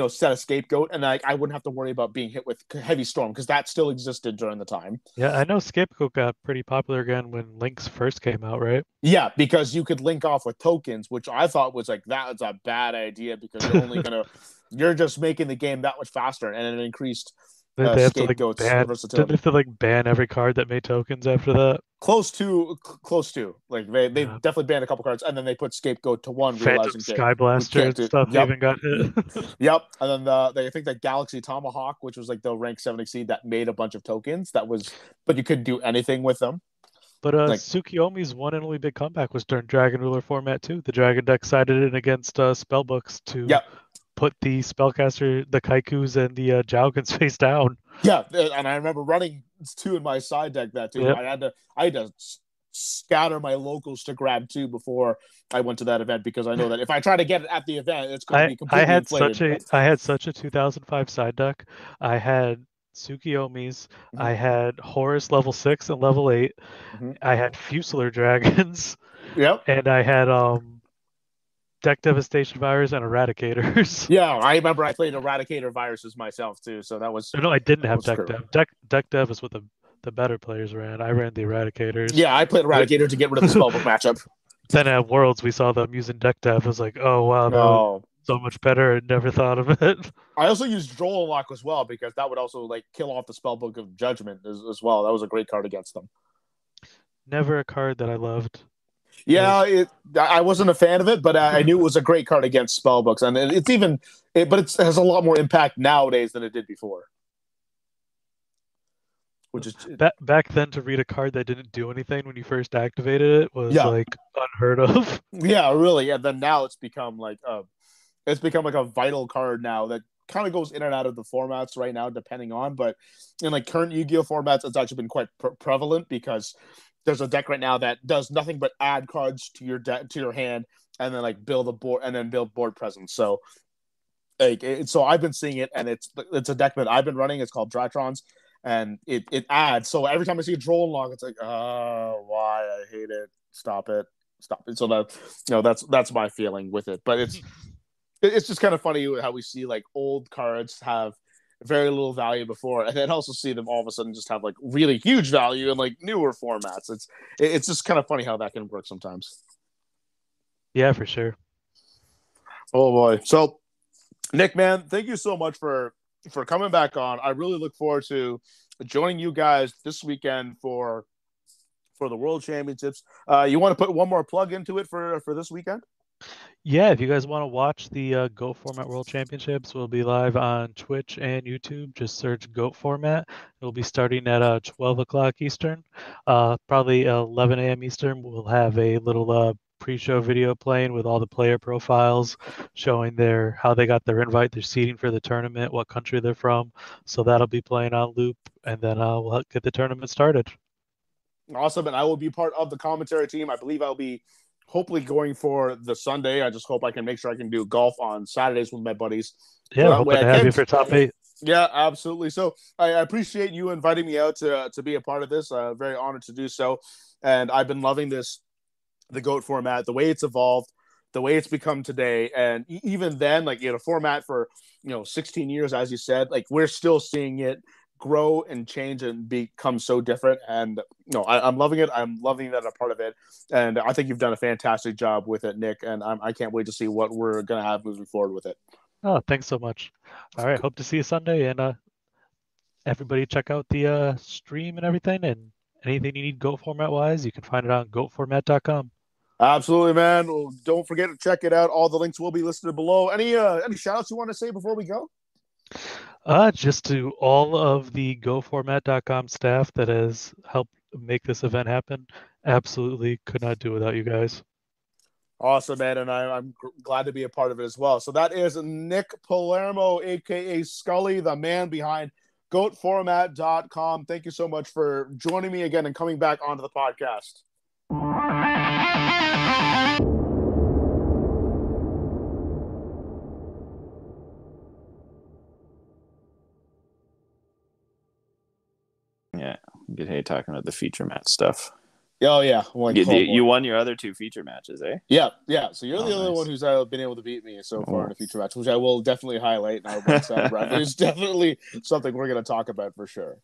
set a Scapegoat, and I wouldn't have to worry about being hit with Heavy Storm because that still existed during the time. Yeah, I know Scapegoat got pretty popular again when Lynx first came out, right? Yeah, because you could link off with tokens, which I thought was like that's a bad idea because you're just making the game that much faster, and it increased They have to like Scapegoat's ban. Didn't they versatility. have to like ban every card that made tokens after that? Close to like they Yeah. definitely banned a couple cards, and then they put Scapegoat to one, Phantom realizing okay, we Skyblaster can't and do. stuff Yep, even got hit. yep. And then I think that Galaxy Tomahawk, which was like the rank 70 seed that made a bunch of tokens, but you couldn't do anything with them. But Like, Tsukiyomi's one and only big comeback was during Dragon Ruler format too. The Dragon deck sided in against spellbooks to yep, put the spellcaster, the Kaikus, and the Jougans face down. yeah. And I remember running two in my side deck that too. Yep. I had to scatter my locals to grab two before I went to that event because I know that if I try to get it at the event, it's going to be I completely had inflated. such a 2005 side deck. I had Tsukiyomi's. Mm-hmm. I had Horus level 6 and level 8. Mm-hmm. I had Fusilier Dragons, Yep. and I had Deck Devastation Virus and Eradicators. Yeah, I remember I played Eradicator viruses myself too, so that was No, I didn't that have was Deck cool. Dev. Deck Dev is what the better players ran. I ran the Eradicators. Yeah, I played But Eradicator to get rid of the spellbook matchup. then at Worlds, we saw them using Deck Dev. I was like, oh wow, that was No, so much better. I never thought of it. I also used Droll Lock as well because that would also like kill off the spellbook of Judgment as well. That was a great card against them. Never a card that I loved. Yeah, I wasn't a fan of it, but I knew it was a great card against spellbooks, and it has a lot more impact nowadays than it did before. Which is Back then, to read a card that didn't do anything when you first activated it was yeah, like unheard of. yeah, really. Yeah, then now it's become like a vital card now that kind of goes in and out of the formats right now, depending on. But in like current Yu-Gi-Oh formats, it's actually been quite prevalent because there's a deck right now that does nothing but add cards to your hand, and then like build a board and then build board presence. So so I've been seeing it, and it's a deck that I've been running. It's called Dratrons, and it adds. So every time I see a Droll Log, it's like, oh, why? I hate it. Stop it. Stop it. So that's my feeling with it. But it's just kind of funny how we see like old cards have very little value before, and then also see them all of a sudden just have like really huge value in like newer formats. It's just kind of funny how that can work sometimes. Yeah, for sure. Oh boy. So Nick, man, thank you so much for for coming back on. I really look forward to joining you guys this weekend for the World Championships. You want to put one more plug into it for this weekend? Yeah, if you guys want to watch the GOAT Format World Championships, we'll be live on Twitch and YouTube. Just search GOAT Format. It'll be starting at 12 o'clock Eastern, probably 11 a.m. Eastern. We'll have a little pre-show video playing with all the player profiles, showing how they got their invite, their seeding for the tournament, what country they're from. So that'll be playing on loop, and then we'll get the tournament started. Awesome, and I will be part of the commentary team. I believe I'll be hopefully going for the Sunday. I just hope I can make sure I can do golf on Saturdays with my buddies. Yeah, So hoping to have you for top 8. Yeah, absolutely. So I appreciate you inviting me out to be a part of this. Very honored to do so. And I've been loving the GOAT format, the way it's evolved, the way it's become today. And even then, like, format for, 16 years, as you said, like, we're still seeing it grow and change and become so different. And I'm loving it. I'm loving that I'm a part of it. And I think you've done a fantastic job with it, Nick. And I can't wait to see what we're going to have moving forward with it. Oh, thanks so much. All right, hope to see you Sunday, and everybody check out the stream and everything, and anything you need GOAT format wise, you can find it on goatformat.com. Absolutely, man. Well, don't forget to check it out. All the links will be listed below. Any shout outs you want to say before we go? Just to all of the goformat.com staff that has helped make this event happen. Absolutely could not do without you guys. Awesome, man, and I'm glad to be a part of it as well. So that is Nick Palermo, a.k.a. Skully, the man behind GOATformat.com. Thank you so much for joining me again and coming back onto the podcast. Yeah, good. Hey, talking about the feature match stuff. Oh yeah, you won your other 2 feature matches, eh? Yeah. So you're the only one who's been able to beat me so far in a feature match, which I will definitely highlight. And our WhatsApp is definitely something we're going to talk about for sure.